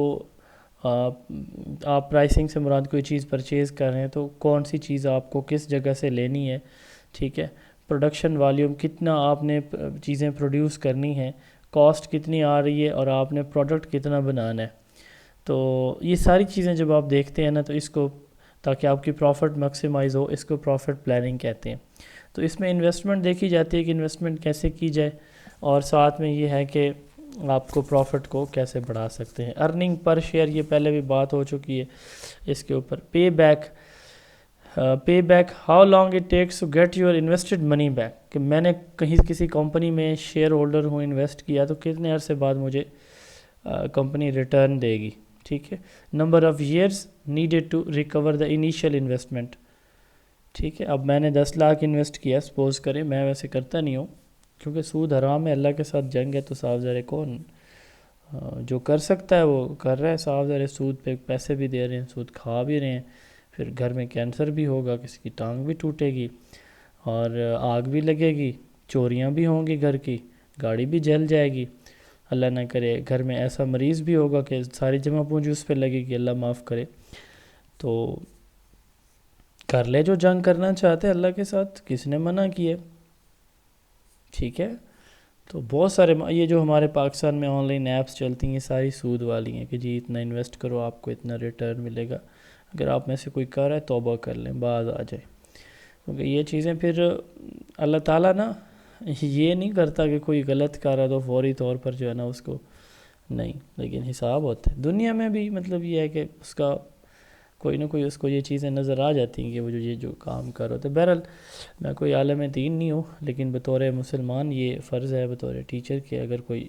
آپ پرائسنگ سے مراد کوئی چیز پرچیز کر رہے ہیں تو کون سی چیز آپ کو کس جگہ سے لینی ہے، ٹھیک ہے۔ پروڈکشن والیوم کتنا آپ نے چیزیں پروڈیوس کرنی ہیں، کاسٹ کتنی آ رہی ہے، اور آپ نے پروڈکٹ کتنا بنانا ہے۔ تو یہ ساری چیزیں جب آپ دیکھتے ہیں نا تو اس کو، تاکہ آپ کی پروفٹ میکسیمائز ہو، اس کو پروفٹ پلاننگ کہتے ہیں۔ تو اس میں انویسٹمنٹ دیکھی جاتی ہے کہ انویسٹمنٹ کیسے کی جائے، اور ساتھ میں یہ ہے کہ آپ کو پروفٹ کو کیسے بڑھا سکتے ہیں۔ ارننگ پر شیئر، یہ پہلے بھی بات ہو چکی ہے اس کے اوپر۔ Payback, how long it takes to get your invested money back, کہ میں نے کہیں کسی کمپنی میں شیئر ہولڈر ہوں، انویسٹ کیا، تو کتنے عرصے بعد مجھے کمپنی ریٹرن دے گی، ٹھیک ہے۔ Number of years needed to recover the initial investment, ٹھیک ہے۔ اب میں نے 10 لاکھ انویسٹ کیا، سپوز کریں، میں ویسے کرتا نہیں ہوں کیونکہ سود حرام ہے، اللہ کے ساتھ جنگ ہے، تو صاف ظاہر کون جو کر سکتا ہے وہ کر رہا ہے، صاف ظاہر سود پہ پیسے بھی دے رہے ہیں، سود کھا بھی رہے ہیں، پھر گھر میں کینسر بھی ہوگا، کسی کی ٹانگ بھی ٹوٹے گی، اور آگ بھی لگے گی، چوریاں بھی ہوں گی، گھر کی گاڑی بھی جل جائے گی، اللہ نہ کرے گھر میں ایسا مریض بھی ہوگا کہ ساری جمع پونجی اس پہ لگے گی، اللہ معاف کرے۔ تو کر لے جو جنگ کرنا چاہتے ہیں اللہ کے ساتھ، کس نے منع کیا، ٹھیک ہے۔ تو بہت سارے یہ جو ہمارے پاکستان میں آن لائن ایپس چلتی ہیں، یہ ساری سود والی ہیں کہ جی اتنا انویسٹ کرو آپ کو اتنا ریٹرن ملے گا۔ اگر آپ میں سے کوئی کر رہا ہے توبہ کر لیں، باز آ جائے، کیونکہ یہ چیزیں پھر اللہ تعالیٰ نا یہ نہیں کرتا کہ کوئی غلط کر رہا تو فوری طور پر جو ہے نا اس کو نہیں، لیکن حساب ہوتا ہے دنیا میں بھی، مطلب یہ ہے کہ اس کا کوئی نہ کوئی اس کو یہ چیزیں نظر آ جاتی ہیں کہ وہ جو کام کر رہا ہوتا ہے۔ بہرحال میں کوئی عالم دین نہیں ہوں، لیکن بطور مسلمان یہ فرض ہے بطور ٹیچر کہ اگر کوئی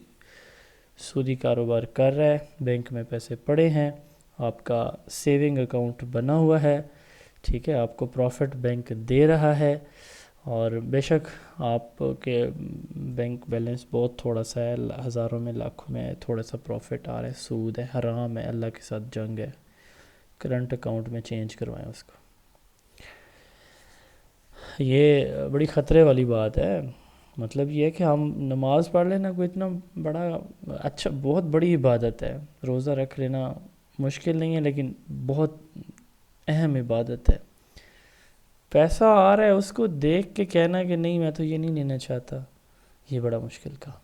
سودی کاروبار کر رہا ہے، بینک میں پیسے پڑے ہیں، آپ کا سیونگ اکاؤنٹ بنا ہوا ہے، ٹھیک ہے، آپ کو پروفٹ بینک دے رہا ہے، اور بے شک آپ کے بینک بیلنس بہت تھوڑا سا ہے، ہزاروں میں لاکھوں میں تھوڑا سا پروفٹ آ رہا ہے، سود ہے، حرام ہے، اللہ کے ساتھ جنگ ہے، کرنٹ اکاؤنٹ میں چینج کروائیں اس کو۔ یہ بڑی خطرے والی بات ہے۔ مطلب یہ ہے کہ ہم نماز پڑھ لینا کوئی اتنا بڑا اچھا، بہت بڑی عبادت ہے، روزہ رکھ لینا مشکل نہیں ہے، لیکن بہت اہم عبادت ہے۔ پیسہ آ رہا ہے اس کو دیکھ کے کہنا کہ نہیں میں تو یہ نہیں لینا چاہتا، یہ بڑا مشکل کام ہے۔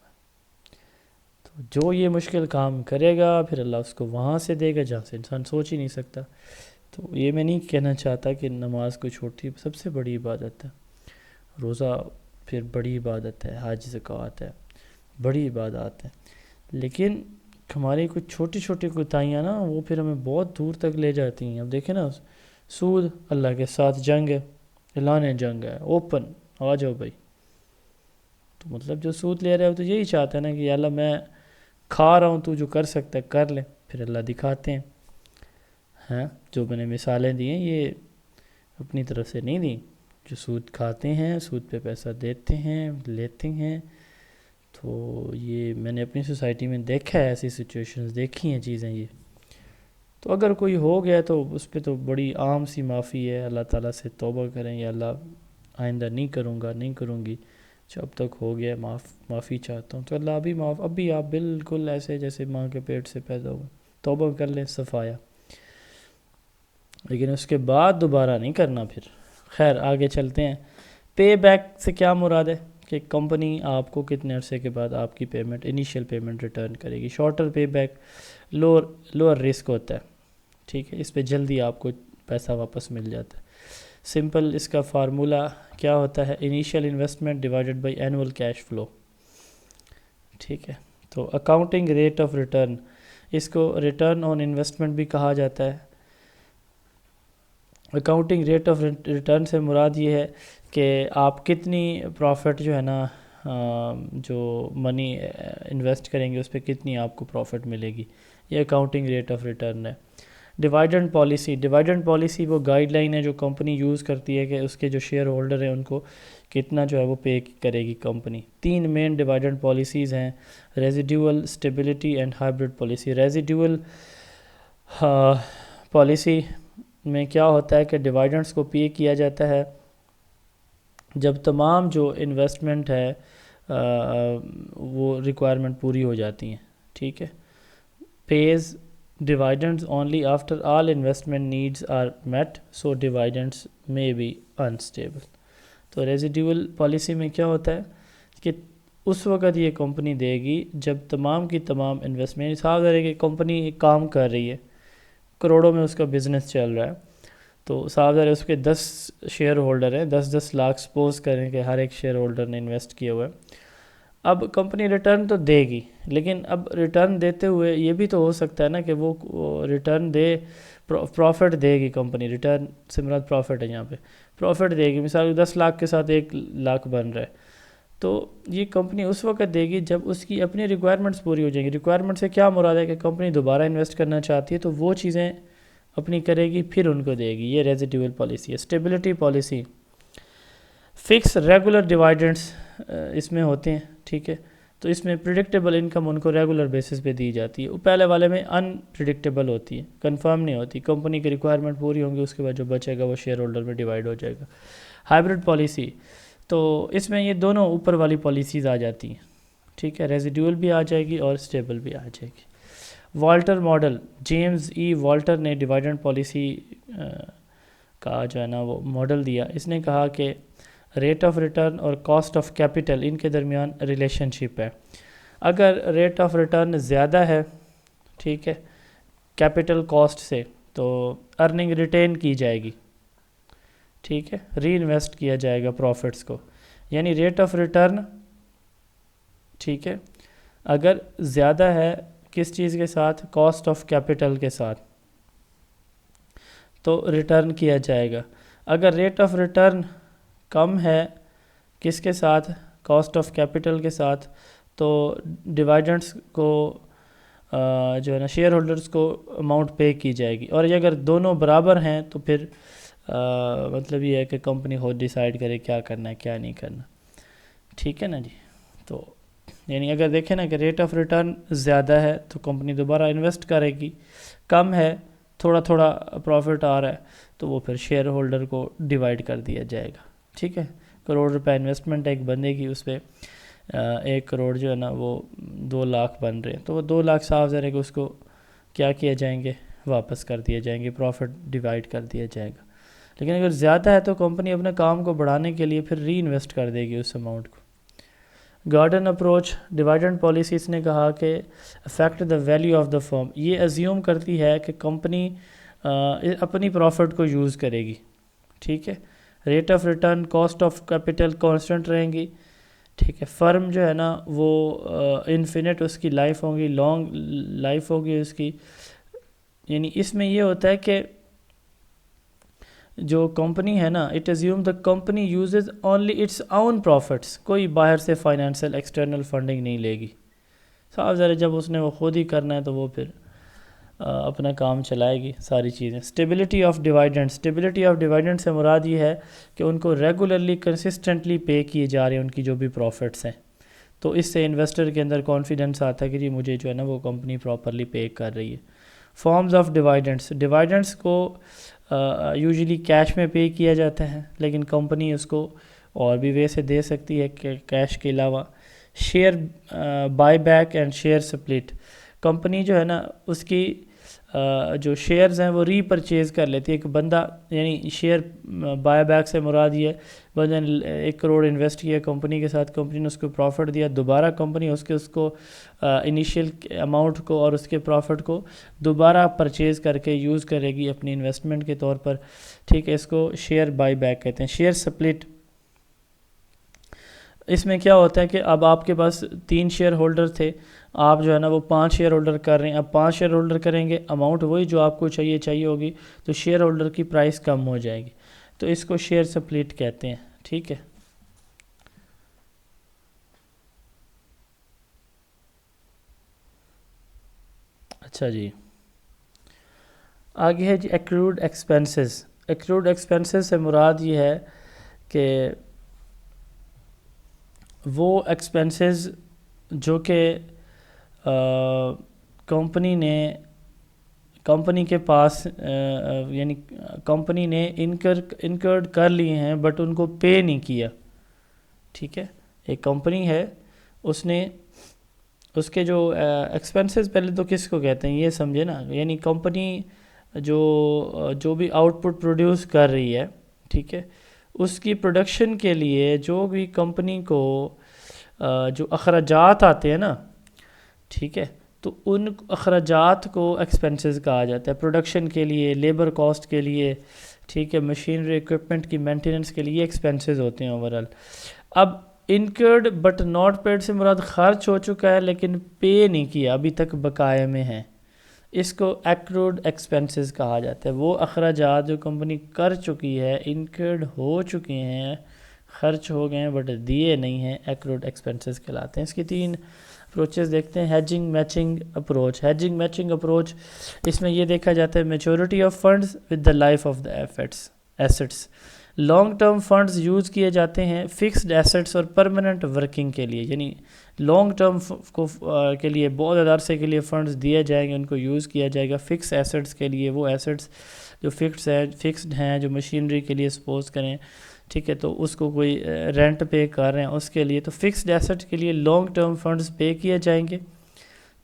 تو جو یہ مشکل کام کرے گا پھر اللہ اس کو وہاں سے دے گا جہاں سے انسان سوچ ہی نہیں سکتا۔ تو یہ میں نہیں کہنا چاہتا کہ نماز کو چھوٹی، سب سے بڑی عبادت ہے، روزہ پھر بڑی عبادت ہے، حج زکوٰۃ ہے، بڑی عبادات ہیں، لیکن ہماری کچھ چھوٹی چھوٹی کوتاہیاں نا وہ پھر ہمیں بہت دور تک لے جاتی ہیں۔ اب دیکھیں نا، سود اللہ کے ساتھ جنگ ہے، اعلان جنگ ہے، اوپن آ جاؤ بھائی. تو مطلب جو سود لے رہا ہے وہ تو یہی چاہتا ہے نا کہ یا اللہ میں کھا رہا ہوں، تو جو کر سکتا ہے کر لے. پھر اللہ دکھاتے ہیں. ہاں جو میں نے مثالیں دی ہیں یہ اپنی طرف سے نہیں دیں. جو سود کھاتے ہیں، سود پہ پیسہ دیتے ہیں، لیتے ہیں، تو یہ میں نے اپنی سوسائٹی میں دیکھا ہے، ایسی سچویشنز دیکھی ہیں چیزیں یہ. تو اگر کوئی ہو گیا تو اس پہ تو بڑی عام سی معافی ہے، اللہ تعالیٰ سے توبہ کریں یا اللہ آئندہ نہیں کروں گا، نہیں کروں گی. جب تک ہو گیا معافی چاہتا ہوں، تو اللہ اب بھی آپ بالکل ایسے جیسے ماں کے پیٹ سے پیدا ہوئے، توبہ کر لیں، صفایا. لیکن اس کے بعد دوبارہ نہیں کرنا پھر. خیر آگے چلتے ہیں. پے بیک سے کیا مراد ہے کہ کمپنی آپ کو کتنے عرصے کے بعد آپ کی پیمنٹ، انیشیل پیمنٹ ریٹرن کرے گی. Shorter pay back lower risk ہوتا ہے. ٹھیک ہے، اس پہ جلدی آپ کو پیسہ واپس مل جاتا ہے. سمپل اس کا فارمولہ کیا ہوتا ہے؟ Initial investment divided by annual cash flow. ٹھیک ہے، تو اکاؤنٹنگ ریٹ آف ریٹرن، اس کو ریٹرن آن انویسٹمنٹ بھی کہا جاتا ہے. اکاؤنٹنگ ریٹ آف ریٹرن سے مراد یہ ہے کہ آپ کتنی پروفٹ جو ہے نا جو منی انویسٹ کریں گے اس پہ کتنی آپ کو پروفٹ ملے گی. یہ اکاؤنٹنگ ریٹ آف ریٹرن ہے. ڈیوائیڈنڈ پالیسی وہ گائیڈ لائن ہے جو کمپنی یوز کرتی ہے کہ اس کے جو شیئر ہولڈر ہیں ان کو کتنا جو ہے وہ پے کرے گی کمپنی. 3 مین ڈیوائیڈنڈ پالیسیز ہیں: residual, stability and hybrid policy. Residual policy میں کیا ہوتا ہے کہ ڈیوائیڈنڈس کو پے کیا جاتا ہے جب تمام جو انویسٹمنٹ ہے وہ ریکوائرمنٹ پوری ہو جاتی ہیں. ٹھیک ہے، Ps dividends only after all investment needs are met, so dividends may be unstable. تو ریزیڈیول پالیسی میں کیا ہوتا ہے کہ اس وقت یہ کمپنی دے گی جب تمام کی تمام انویسٹمنٹ، صاف ہے کہ کمپنی ایک کام کر رہی ہے، کروڑوں میں اس کا بزنس چل رہا ہے، تو صاف ہے اس کے 10 شیئر ہولڈر ہیں، 10 لاکھ سپوز کریں کہ ہر ایک شیئر ہولڈر نے انویسٹ کیا ہوا ہے. اب کمپنی ریٹرن تو دے گی، لیکن اب ریٹرن دیتے ہوئے یہ بھی تو ہو سکتا ہے نا کہ وہ ریٹرن دے، پروفٹ دے گی کمپنی. ریٹرن سے مراد پروفٹ ہے، یہاں پہ پروفٹ دے گی. مثال 10 لاکھ کے ساتھ 1 لاکھ بن رہا ہے، تو یہ کمپنی اس وقت دے گی جب اس کی اپنی ریکوائرمنٹس پوری ہو جائیں گی. ریکوائرمنٹ سے کیا مراد ہے کہ کمپنی دوبارہ انویسٹ کرنا چاہتی ہے تو وہ چیزیں اپنی کرے گی پھر ان کو دے گی. یہ ریزیڈیول پالیسی ہے. اسٹیبلٹی پالیسی، فکس ریگولر ڈیوائیڈنڈس اس میں ہوتے ہیں. ٹھیک ہے، تو اس میں پریڈکٹیبل انکم ان کو ریگولر بیسس پہ دی جاتی ہے. پہلے والے میں انپریڈکٹیبل ہوتی ہے، کنفرم نہیں ہوتی. کمپنی کی ریکوائرمنٹ پوری ہوں گی، اس کے بعد جو بچے گا وہ شیئر ہولڈر میں ڈیوائیڈ ہو جائے گا. ہائبرڈ پالیسی، تو اس میں یہ دونوں اوپر والی پالیسیز آ جاتی ہیں. ٹھیک ہے، ریزیڈیول بھی آ جائے گی اور اسٹیبل بھی آ جائے گی. والٹر ماڈل، جیمز ای والٹر نے ڈیوائیڈنڈ پالیسی کا جو ہے نا وہ ماڈل دیا. اس نے کہا کہ ریٹ آف ریٹرن اور کاسٹ آف کیپٹل ان کے درمیان ریلیشن شپ ہے. اگر ریٹ آف ریٹرن زیادہ ہے، ٹھیک ہے، کیپٹل کاسٹ سے، تو ارننگ ریٹین کی جائے گی. ٹھیک ہے، ری انویسٹ کیا جائے گا پروفٹس کو. یعنی ریٹ آف ریٹرن، ٹھیک ہے، اگر زیادہ ہے کس چیز کے ساتھ؟ کاسٹ آف کیپٹل کے ساتھ، تو ریٹرن کیا جائے گا. اگر ریٹ آف ریٹرن کم ہے کس کے ساتھ؟ کاسٹ آف کیپٹل کے ساتھ، تو ڈیوائیڈنڈس کو جو ہے نا شیئر ہولڈرز کو اماؤنٹ پے کی جائے گی. اور یہ اگر دونوں برابر ہیں تو پھر مطلب یہ ہے کہ کمپنی خود ڈیسائیڈ کرے کیا کرنا ہے کیا نہیں کرنا. ٹھیک ہے نا جی. تو یعنی اگر دیکھیں نا کہ ریٹ آف ریٹرن زیادہ ہے تو کمپنی دوبارہ انویسٹ کرے گی، کم ہے تھوڑا تھوڑا پروفٹ آ رہا ہے تو وہ پھر شیئر ہولڈر کو ڈیوائیڈ کر دیا جائے گا. ٹھیک ہے، 1 کروڑ روپے انویسٹمنٹ ایک بندے کی، اس پہ 1 کروڑ جو ہے نا وہ 2 لاکھ بن رہے ہیں، تو وہ 2 لاکھ صاف ذرا کہ اس کو کیا کیا جائیں گے؟ واپس کر دیے جائیں گے، پروفٹ ڈیوائیڈ کر دیا جائے گا. لیکن اگر زیادہ ہے تو کمپنی اپنے کام کو بڑھانے کے لیے پھر ری انویسٹ کر دے گی اس اماؤنٹ کو. گارڈن اپروچ ڈیوائیڈنڈ پالیسیز نے کہا کہ affect the value of the firm. یہ ازیوم کرتی ہے کہ کمپنی اپنی پروفٹ کو یوز کرے گی. ٹھیک ہے، rate of return, cost of capital constant رہیں گی. ٹھیک ہے، فرم جو ہے نا وہ انفینٹ اس کی لائف ہوگی، لانگ لائف ہوگی اس کی. یعنی اس میں یہ ہوتا ہے کہ جو کمپنی ہے نا it assume the company uses only its own profits, کوئی باہر سے فائنینشیل ایکسٹرنل فنڈنگ نہیں لے گی. صاحب ذرا جب اس نے وہ خود ہی کرنا ہے تو وہ پھر اپنا کام چلائے گی ساری چیزیں. اسٹیبلٹی آف ڈیوائیڈنڈ، اسٹیبلٹی آف ڈیوائیڈنڈ سے مراد یہ ہے کہ ان کو ریگولرلی کنسسٹنٹلی پے کیے جا رہے ہیں ان کی جو بھی پروفٹس ہیں. تو اس سے انویسٹر کے اندر کانفیڈنس آتا ہے کہ جی مجھے جو ہے نا وہ کمپنی پراپرلی پے کر رہی ہے. فارمز آف ڈیوائیڈنڈس، ڈیوائیڈنڈس کو یوزلی کیش میں پے کیا جاتا ہے، لیکن کمپنی اس کو اور بھی وے سے دے سکتی ہے کہ کیش کے علاوہ. Share by back and share split, company جو ہے نا اس کی جو شیئرز ہیں وہ ری پرچیز کر لیتی ہے. ایک بندہ یعنی شیئر بائی بیک سے مراد یہ ہے بندہ نے 1 کروڑ انویسٹ کیا کمپنی کے ساتھ، کمپنی نے اس کو پروفٹ دیا، دوبارہ کمپنی اس کو انیشیل اماؤنٹ کو اور اس کے پروفٹ کو دوبارہ پرچیز کر کے یوز کرے گی اپنی انویسٹمنٹ کے طور پر. ٹھیک ہے، اس کو شیئر بائی بیک کہتے ہیں. شیئر سپلٹ، اس میں کیا ہوتا ہے کہ اب آپ کے پاس 3 شیئر ہولڈر تھے، آپ جو ہے نا وہ 5 شیئر ہولڈر کر رہے ہیں. اب 5 شیئر ہولڈر کریں گے، اماؤنٹ وہی جو آپ کو چاہیے ہوگی، تو شیئر ہولڈر کی پرائس کم ہو جائے گی. تو اس کو شیئر سپلٹ کہتے ہیں. ٹھیک ہے، اچھا جی. آگے ہے جی ایکروڈ ایکسپینسز. ایکروڈ ایکسپینسز سے مراد یہ ہے کہ وہ ایکسپینسز جو کہ کمپنی کے پاس یعنی کمپنی نے انکرڈ کر لیے ہیں بٹ ان کو پے نہیں کیا. ٹھیک ہے، ایک کمپنی ہے، اس کے جو ایکسپینسز پہلے تو کس کو کہتے ہیں یہ سمجھے نا، یعنی کمپنی جو بھی آؤٹ پٹ پروڈیوس کر رہی ہے، ٹھیک ہے، اس کی پروڈکشن کے لیے جو بھی کمپنی کو جو اخراجات آتے ہیں نا، ٹھیک ہے، تو ان اخراجات کو ایکسپینسز کہا جاتا ہے. پروڈکشن کے لیے، لیبر کاسٹ کے لیے، ٹھیک ہے، مشینری ایکوپمنٹ کی مینٹیننس کے لیے ایکسپینسز ہوتے ہیں اوورال. اب انکرڈ بٹ ناٹ پیڈ سے مراد خرچ ہو چکا ہے لیکن پے نہیں کیا، ابھی تک بقائے میں ہیں، اس کو ایکروڈ ایکسپینسز کہا جاتا ہے. وہ اخراجات جو کمپنی کر چکی ہے، انکرڈ ہو چکے ہیں، خرچ ہو گئے ہیں بٹ دیے نہیں ہیں، ایکروڈ ایکسپینسز کہلاتے ہیں. اس کی 3 اپروچز دیکھتے ہیں. Hedging matching approach. Hedging matching approach, اس میں یہ دیکھا جاتا ہے maturity of funds with the life of the assets. Long term funds use کیے جاتے ہیں فکسڈ ایسٹس اور پرماننٹ ورکنگ کے لیے، یعنی لانگ ٹرم کے لیے بہت زیادہ عرصے کے لیے فنڈز دیے جائیں گے، ان کو یوز کیا جائے گا. فکس ایسٹس کے لیے وہ ایسٹس جو فکسڈ ہیں، جو مشینری کے لیے سپوز کریں، ٹھیک ہے، تو اس کو کوئی رینٹ پے کر رہے ہیں اس کے لیے، تو فکسڈ ایسٹ کے لیے لانگ ٹرم فنڈز پے کیے جائیں گے.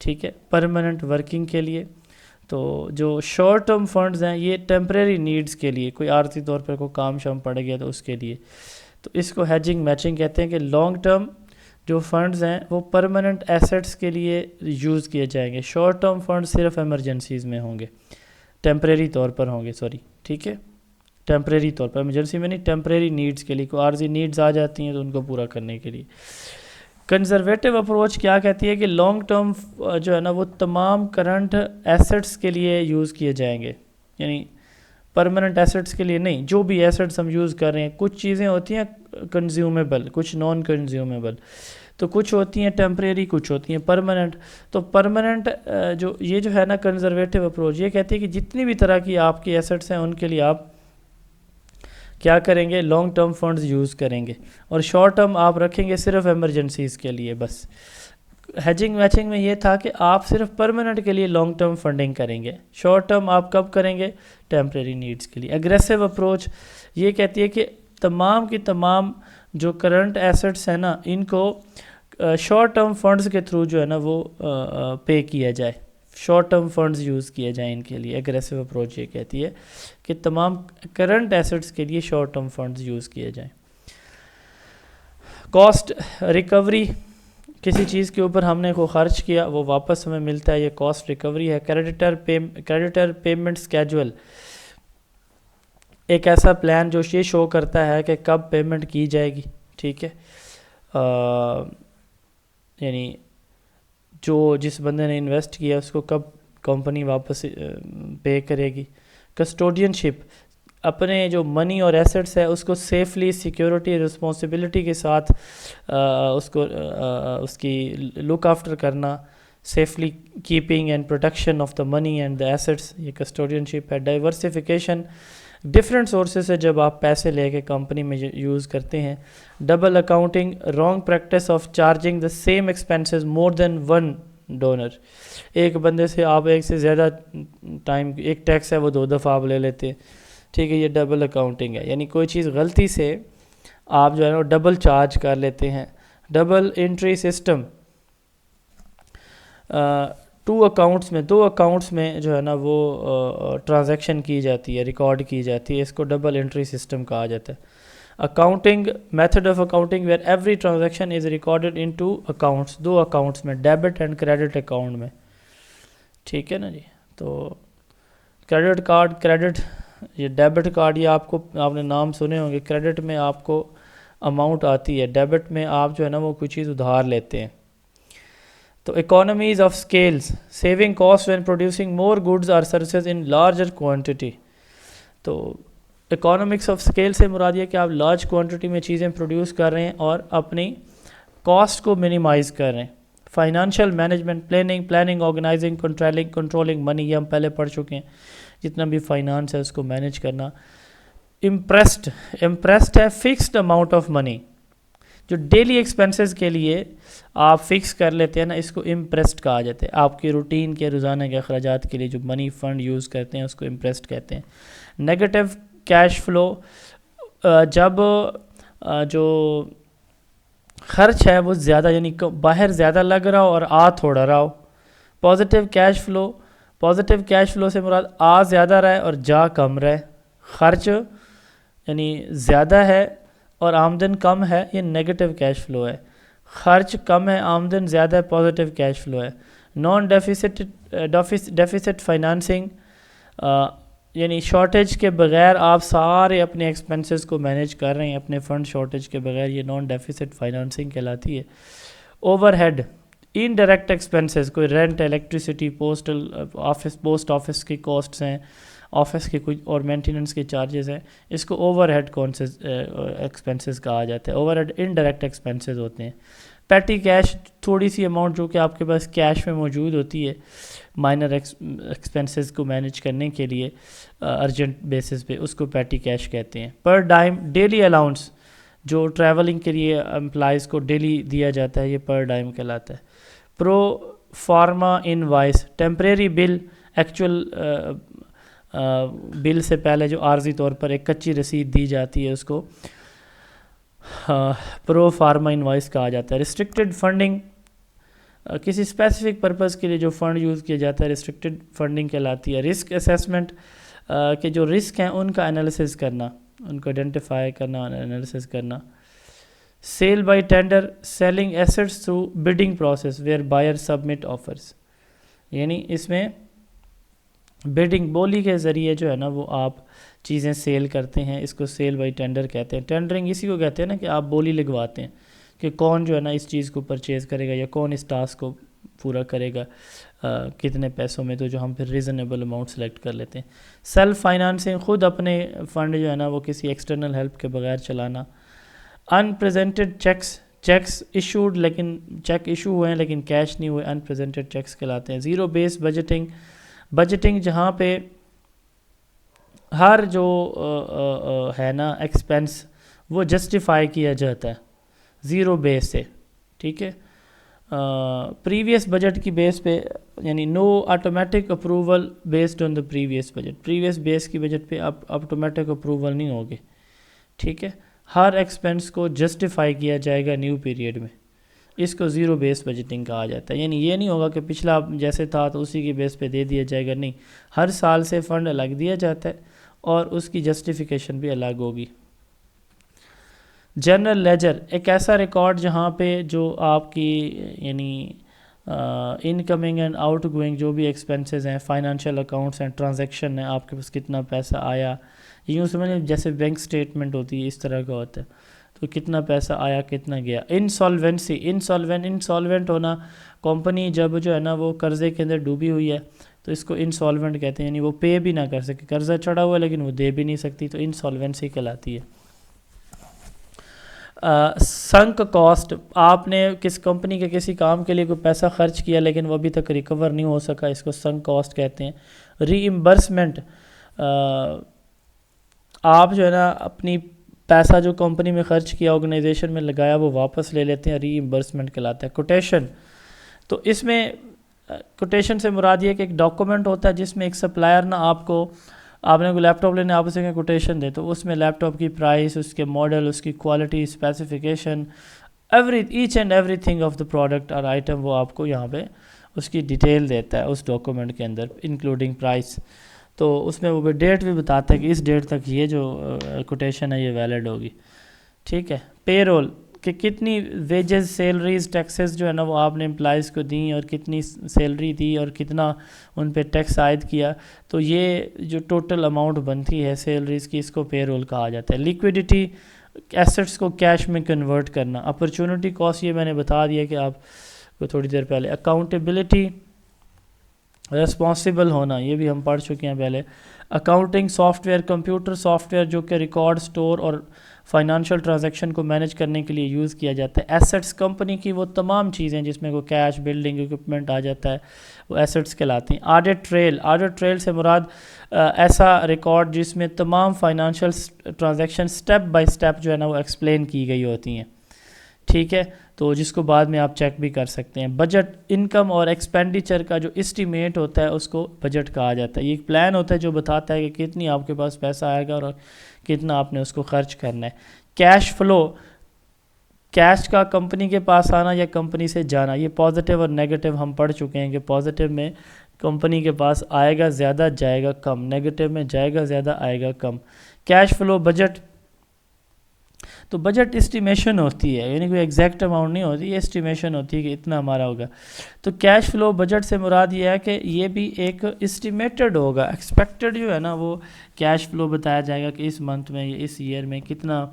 ٹھیک ہے، پرماننٹ ورکنگ کے لیے. تو جو شارٹ ٹرم فنڈز ہیں یہ ٹیمپریری نیڈز کے لیے، کوئی عارضی طور پر کوئی کام شام پڑ گیا تو اس کے لیے. تو اس کو ہیجنگ میچنگ کہتے ہیں کہ لانگ ٹرم جو فنڈز ہیں وہ پرماننٹ ایسٹس کے لیے یوز کیے جائیں گے، شارٹ ٹرم فنڈ صرف ایمرجنسیز میں ہوں گے، ٹیمپریری طور پر ہوں گے، ٹھیک ہے، ٹیمپریری طور پر، ایمرجنسی میں نہیں، ٹیمپریری نیڈز کے لیے، کوئی عارضی نیڈز آ جاتی ہیں تو ان کو پورا کرنے کے لیے. کنزرویٹو اپروچ کیا کہتی ہے کہ لانگ ٹرم جو ہے نا وہ تمام کرنٹ ایسٹس کے لیے یوز کیے جائیں گے، یعنی پرماننٹ ایسٹس کے لیے نہیں. جو بھی ایسٹس ہم یوز کر رہے ہیں، کچھ چیزیں ہوتی ہیں کنزیومیبل، کچھ نان کنزیومیبل، تو کچھ ہوتی ہیں ٹیمپریری، کچھ ہوتی ہیں پرماننٹ. تو پرماننٹ یہ جو ہے نا کنزرویٹو اپروچ یہ کہتی ہے کہ جتنی بھی طرح کی آپ کی ایسٹس ہیں ان کے لیے آپ کیا کریں گے، لانگ ٹرم فنڈز یوز کریں گے، اور شارٹ ٹرم آپ رکھیں گے صرف ایمرجنسیز کے لیے بس. ہیجنگ میچنگ میں یہ تھا کہ آپ صرف پرماننٹ کے لیے لانگ ٹرم فنڈنگ کریں گے، شارٹ ٹرم آپ کب کریں گے، ٹیمپریری نیڈز کے لیے. اگریسو اپروچ یہ کہتی ہے کہ تمام کی تمام جو کرنٹ ایسٹس ہیں نا ان کو شارٹ ٹرم فنڈز کے تھرو جو ہے نا وہ پے کیا جائے، شارٹ ٹرم فنڈز یوز کیے جائیں ان کے لیے. ایگریسو اپروچ یہ کہتی ہے کہ تمام کرنٹ ایسٹس کے لیے شارٹ ٹرم فنڈز یوز کیے جائیں. کاسٹ ریکوری، کسی چیز کے اوپر ہم نے کو خرچ کیا وہ واپس ہمیں ملتا ہے، یہ کاسٹ ریکوری ہے. کریڈیٹر پیمنٹ اسکیجول، ایک ایسا پلان جو یہ شو کرتا ہے کہ کب پیمنٹ کی جائے گی، ٹھیک ہے، یعنی جس بندے نے انویسٹ کیا اس کو کب کمپنی واپس پے کرے گی. کسٹوڈین شپ، اپنے جو منی اور ایسٹس ہے اس کو سیفلی سیکیورٹی رسپانسبلٹی کے ساتھ اس کی لک آفٹر کرنا، safely keeping and protection of the money and the assets, یہ کسٹوڈین شپ ہے. ڈائیورسیفیکیشن، ڈفرینٹ سورسز سے جب آپ پیسے لے کے کمپنی میں یوز کرتے ہیں. Double accounting, wrong practice of charging the same expenses more than one donor. ایک بندے سے آپ ایک سے زیادہ ٹائم ایک ٹیکس ہے وہ 2 دفعہ آپ لے لیتے ہیں، ٹھیک ہے، یہ ڈبل اکاؤنٹنگ ہے. یعنی کوئی چیز غلطی سے آپ جو ہے نا وہ ڈبل چارج کر لیتے ہیں. ڈبل انٹری سسٹم، 2 اکاؤنٹس میں جو ہے نا وہ ٹرانزیکشن کی جاتی ہے، ریکارڈ کی جاتی ہے، اس کو ڈبل انٹری سسٹم کہا جاتا ہے. Accounting, method of accounting where every transaction is recorded in 2 accounts, 2 accounts میں، ڈیبٹ اینڈ کریڈٹ اکاؤنٹ میں، ٹھیک ہے نا جی. تو کریڈٹ کارڈ، یہ ڈیبٹ کارڈ، یہ آپ نے نام سنے ہوں گے. کریڈٹ میں آپ کو اماؤنٹ آتی ہے، ڈیبٹ میں آپ جو ہے نا وہ کوئی چیز ادھار لیتے ہیں. تو economies of scales, saving cost when producing more goods اور سروسز ان لارجر کوانٹٹی. تو اکانومکس آف اسکیل سے مراد یہ کہ آپ لارج کوانٹٹی میں چیزیں پروڈیوس کر رہے ہیں اور اپنی کاسٹ کو منیمائز کر رہے ہیں. Financial management, planning, organizing, controlling money, یہ ہم پہلے پڑھ چکے ہیں. جتنا بھی فائنانس ہے اس کو مینیج کرنا. امپریسڈ ہے فکسڈ اماؤنٹ آف منی، جو ڈیلی ایکسپینسز کے لیے آپ فکس کر لیتے ہیں نا، اس کو امپریسڈ کہا جاتا ہے. آپ کی روٹین کے روزانہ کے اخراجات کے لیے جو منی فنڈ یوز کرتے ہیں اس کو امپریسڈ کہتے ہیں. نیگیٹو کیش فلو، جب جو خرچ ہے وہ زیادہ، یعنی باہر زیادہ لگ رہا ہو اور آ تھوڑا رہا ہو. پازیٹیو کیش فلو سے مراد آ زیادہ رہے اور جا کم رہے. خرچ یعنی زیادہ ہے اور آمدن کم ہے، یہ نیگیٹو کیش فلو ہے. خرچ کم ہے، آمدن زیادہ ہے، پازیٹیو کیش فلو ہے. نان ڈیفیسٹ فائنانسنگ، یعنی شارٹیج کے بغیر آپ سارے اپنے ایکسپنسز کو مینیج کر رہے ہیں اپنے فنڈ شارٹیج کے بغیر، یہ نان ڈیفیسٹ فائنانسنگ کہلاتی ہے. اوور ہیڈ، انڈائریکٹ ایکسپنسز، کوئی رینٹ، الیکٹریسٹی، پوسٹ آفس کی کاسٹس ہیں، آفس کے کچھ اور مینٹیننس کے چارجز ہیں، اس کو اوور ہیڈ ایکسپنسز کہا جاتا ہے. اوور ہیڈ انڈائریکٹ ایکسپنسز ہوتے ہیں. پیٹی کیش، تھوڑی سی اماؤنٹ جو کہ آپ کے پاس کیش میں موجود ہوتی ہے مائنر ایکسپنسز کو مینیج کرنے کے لیے ارجنٹ بیسس پہ، اس کو پیٹی کیش کہتے ہیں. پر ڈائم، ڈیلی الاؤنس، جو ٹریولنگ کے لیے امپلائیز کو ڈیلی دیا جاتا ہے، یہ پر ڈائم کہلاتا ہے. پرو فارما انوائس، ٹیمپریری بل، ایکچوئل بل سے پہلے جو عارضی طور پر ایک کچی رسید دی جاتی ہے اس کو پرو فارما انوائس کہا جاتا ہے. ریسٹرکٹڈ فنڈنگ، کسی اسپیسیفک پرپز کے لیے جو فنڈ یوز کیا جاتا ہے ریسٹرکٹڈ فنڈنگ کہلاتی ہے. رسک اسیسمنٹ، کہ جو رسک ہیں ان کا انالیسز کرنا، ان کو آئیڈینٹیفائی کرنا، انالیسز کرنا. Sale by tender, selling assets through bidding process where buyer submit offers, یعنی اس میں بڈنگ، بولی کے ذریعے جو ہے نا وہ آپ چیزیں سیل کرتے ہیں، اس کو سیل بائی ٹینڈر کہتے ہیں. ٹینڈرنگ اسی کو کہتے ہیں نا کہ آپ بولی لگواتے ہیں کہ کون جو ہے نا اس چیز کو پرچیز کرے گا یا کون اس ٹاسک کو پورا کرے گا کتنے پیسوں میں، تو جو ہم پھر ریزنیبل اماؤنٹ سلیکٹ کر لیتے ہیں. سیلف فائنانسنگ، خود اپنے فنڈ جو ہے نا وہ کسی ایکسٹرنل ہیلپ کے بغیر چلانا. انپریزنٹڈ چیکس ایشوڈ، لیکن چیک ایشو ہوئے ہیں لیکن کیش نہیں ہوئے، انپریزنٹڈ چیکس کہلاتے ہیں. زیرو بیس بجٹنگ، جہاں پہ ہر جو ہے نا ایکسپینس وہ جسٹیفائی کیا جاتا ہے زیرو بیس سے، ٹھیک ہے. پریویس بجٹ کی بیس پہ، یعنی no automatic approval based on the previous budget, previous base کی بجٹ پہ اب آٹومیٹک اپروول نہیں ہوگی، ٹھیک ہے. ہر ایکسپینس کو جسٹیفائی کیا جائے گا نیو پیریڈ میں، اس کو زیرو بیس بجٹنگ کہا جاتا ہے. یعنی یہ نہیں ہوگا کہ پچھلا جیسے تھا تو اسی کی بیس پہ دے دیا جائے گا، نہیں، ہر سال سے فنڈ الگ دیا جاتا ہے اور اس کی جسٹیفیکیشن بھی الگ ہوگی. جنرل لیجر، ایک ایسا ریکارڈ جہاں پہ جو آپ کی یعنی انکمنگ اینڈ آؤٹ گوئنگ جو بھی ایکسپینسز ہیں، فائنانشیل اکاؤنٹس ہیں، ٹرانزیکشن ہیں، آپ کے پاس کتنا پیسہ آیا، یوں سمجھیں جیسے بینک سٹیٹمنٹ ہوتی ہے اس طرح کا ہوتا ہے، تو کتنا پیسہ آیا کتنا گیا. انسالوینٹ ہونا، کمپنی جب جو ہے نا وہ قرضے کے اندر ڈوبی ہوئی ہے تو اس کو انسالوینٹ کہتے ہیں، یعنی وہ پے بھی نہ کر سکے، قرضہ چڑھا ہوا ہے لیکن وہ دے بھی نہیں سکتی، تو انسالوینسی کہلاتی ہے۔ سنک کاسٹ، آپ نے کس کمپنی کے کسی کام کے لیے کوئی پیسہ خرچ کیا لیکن وہ ابھی تک ریکور نہیں ہو سکا، اس کو سنک کاسٹ کہتے ہیں۔ ری ایمبرسمنٹ، آپ جو ہے نا اپنی پیسہ جو کمپنی میں خرچ کیا، آرگنائزیشن میں لگایا، وہ واپس لے لیتے ہیں، ری ایمبرسمنٹ کہلاتا ہے۔ کوٹیشن، تو اس میں کوٹیشن سے مراد یہ کہ ایک ڈاکومنٹ ہوتا ہے جس میں ایک سپلائر نا آپ نے کوئی لیپ ٹاپ لینے، آپ اسے کوٹیشن دے، تو اس میں لیپ ٹاپ کی پرائس، اس کے ماڈل، اس کی quality, specification, each and everything of the product اور آئٹم، وہ آپ کو یہاں پہ اس کی ڈیٹیل دیتا ہے اس ڈاکومنٹ کے اندر، انکلوڈنگ پرائس۔ تو اس میں وہ ڈیٹ بھی بتاتا ہے کہ اس ڈیٹ تک یہ جو کوٹیشن ہے یہ ویلڈ ہوگی، ٹھیک ہے۔ پے رول، کہ کتنی ویجز، سیلریز، ٹیکسز جو ہے نا وہ آپ نے امپلائز کو دیں، اور کتنی سیلری دی اور کتنا ان پہ ٹیکس عائد کیا، تو یہ جو ٹوٹل اماؤنٹ بنتی ہے سیلریز کی، اس کو پے رول کہا جاتا ہے۔ لیکویڈیٹی، ایسٹس کو کیش میں کنورٹ کرنا۔ اپرچونٹی کاسٹ، یہ میں نے بتا دیا کہ آپ کو تھوڑی دیر پہلے۔ اکاؤنٹیبلٹی، ریسپانسیبل ہونا، یہ بھی ہم پڑھ چکے ہیں پہلے۔ Accounting soft where, computer soft where جو کہ ریکارڈ، سٹور اور فائنانشیل ٹرانزیکشن کو مینیج کرنے کے لیے یوز کیا جاتا ہے۔ ایسٹس، کمپنی کی وہ تمام چیزیں جس میں کوئی کیش، بلڈنگ، اکوپمنٹ آ جاتا ہے، وہ ایسٹس کہلاتی ہیں۔ آڈٹ ٹریل، آڈٹ ٹریل سے مراد ایسا ریکارڈ جس میں تمام financial transaction step by step جو ہے نا وہ ایکسپلین کی گئی ہوتی ہیں، ٹھیک ہے، تو جس کو بعد میں آپ چیک بھی کر سکتے ہیں۔ بجٹ، انکم اور ایکسپینڈیچر کا جو اسٹیمیٹ ہوتا ہے اس کو بجٹ کہا جاتا ہے۔ یہ ایک پلان ہوتا ہے جو بتاتا ہے کہ کتنی آپ کے پاس پیسہ آئے گا اور کتنا آپ نے اس کو خرچ کرنا ہے۔ کیش فلو، کیش کا کمپنی کے پاس آنا یا کمپنی سے جانا، یہ پازیٹیو اور نیگیٹو ہم پڑھ چکے ہیں کہ پازیٹیو میں کمپنی کے پاس آئے گا زیادہ، جائے گا کم، نیگیٹو میں جائے گا زیادہ، آئے گا کم۔ کیش فلو، بجٹ، تو بجٹ اسٹیمیشن ہوتی ہے، یعنی کوئی ایگزیکٹ اماؤنٹ نہیں ہوتی، یہ اسٹیمیشن ہوتی ہے کہ اتنا ہمارا ہوگا۔ تو کیش فلو بجٹ سے مراد یہ ہے کہ یہ بھی ایک اسٹیمیٹڈ ہوگا، ایکسپیکٹڈ جو ہے نا وہ کیش فلو بتایا جائے گا کہ اس منتھ میں یا اس ایئر میں کتنا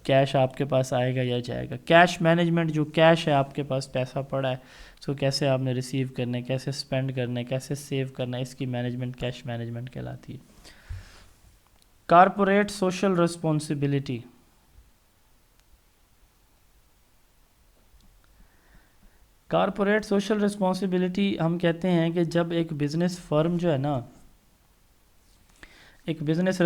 کیش آپ کے پاس آئے گا یا جائے گا۔ کیش مینجمنٹ، جو کیش ہے آپ کے پاس پیسہ پڑا ہے اس کو کیسے آپ نے ریسیو کرنا ہے، کیسے اسپینڈ کرنا ہے، کیسے سیو کرنا ہے، اس کی مینجمنٹ کیش مینجمنٹ کہلاتی ہے۔ Corporate social responsibility, corporate social responsibility ہم کہتے ہیں کہ جب ایک بزنس فرم جو ہے نا، ایک بزنس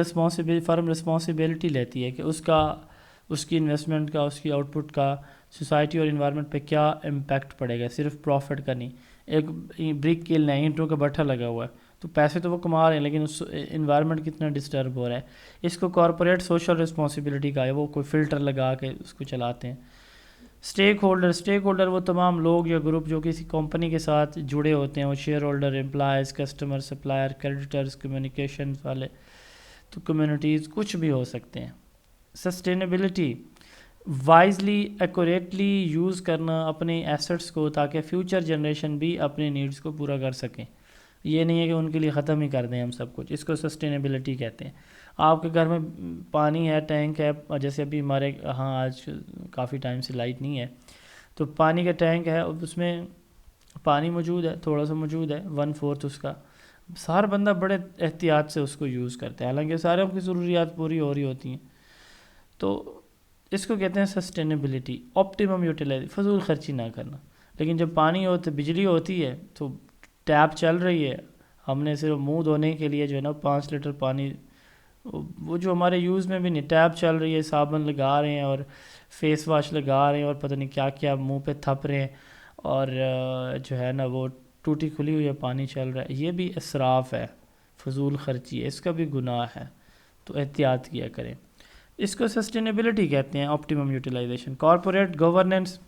فرم رسپانسبلٹی لیتی ہے کہ اس کی انویسٹمنٹ کا، اس کی آؤٹ پٹ کا سوسائٹی اور انوائرمنٹ پہ کیا امپیکٹ پڑے گا، صرف پروفٹ کا نہیں۔ ایک بریک کلن ہے، اینٹوں کا بٹھا لگا ہوا ہے، تو پیسے تو وہ کما رہے ہیں لیکن اس انوائرمنٹ کتنا ڈسٹرب ہو رہا ہے، اس کو کارپوریٹ سوشل رسپانسبلٹی کا ہے، وہ کوئی فلٹر لگا کے اس کو چلاتے ہیں۔ اسٹیک ہولڈر وہ تمام لوگ یا گروپ جو کسی کمپنی کے ساتھ جڑے ہوتے ہیں، وہ shareholder, employees, customer, supplier, creditors, communication والے، تو کمیونٹیز کچھ بھی ہو سکتے ہیں۔ سسٹینیبلٹی، وائزلی، ایکوریٹلی یوز کرنا اپنے ایسٹس کو تاکہ فیوچر جنریشن بھی اپنے نیڈز کو پورا کر سکیں، یہ نہیں ہے کہ ان کے لیے ختم ہی کر دیں ہم سب کچھ، اس کو سسٹینیبلٹی کہتے ہیں۔ آپ کے گھر میں پانی ہے، ٹینک ہے، جیسے ابھی ہمارے ہاں آج کافی ٹائم سے لائٹ نہیں ہے، تو پانی کا ٹینک ہے، اس میں پانی موجود ہے، تھوڑا سا موجود ہے، 1/4 اس کا، ہر بندہ بڑے احتیاط سے اس کو یوز کرتا ہے، حالانکہ سارے کی ضروریات پوری ہو رہی ہوتی ہیں، تو اس کو کہتے ہیں سسٹینیبلٹی۔ آپٹیمم یوٹیلائز، فضول خرچی نہ کرنا، لیکن جب پانی ہوتا، بجلی ہوتی ہے تو ٹیپ چل رہی ہے، ہم نے صرف منہ دھونے کے لیے جو ہے نا 5 لیٹر پانی، وہ جو ہمارے یوز میں بھی نہیں، ٹیپ چل رہی ہے، صابن لگا رہے ہیں اور فیس واش لگا رہے ہیں اور پتہ نہیں کیا کیا منہ پہ تھپ رہے ہیں، اور جو ہے نا وہ ٹوٹی کھلی ہوئی ہے، پانی چل رہا ہے، یہ بھی اسراف ہے، فضول خرچی ہے، اس کا بھی گناہ ہے، تو احتیاط کیا کریں۔ اس کو سسٹینیبلٹی کہتے ہیں، آپٹیمم یوٹیلائزیشن۔ کارپوریٹ گورننس،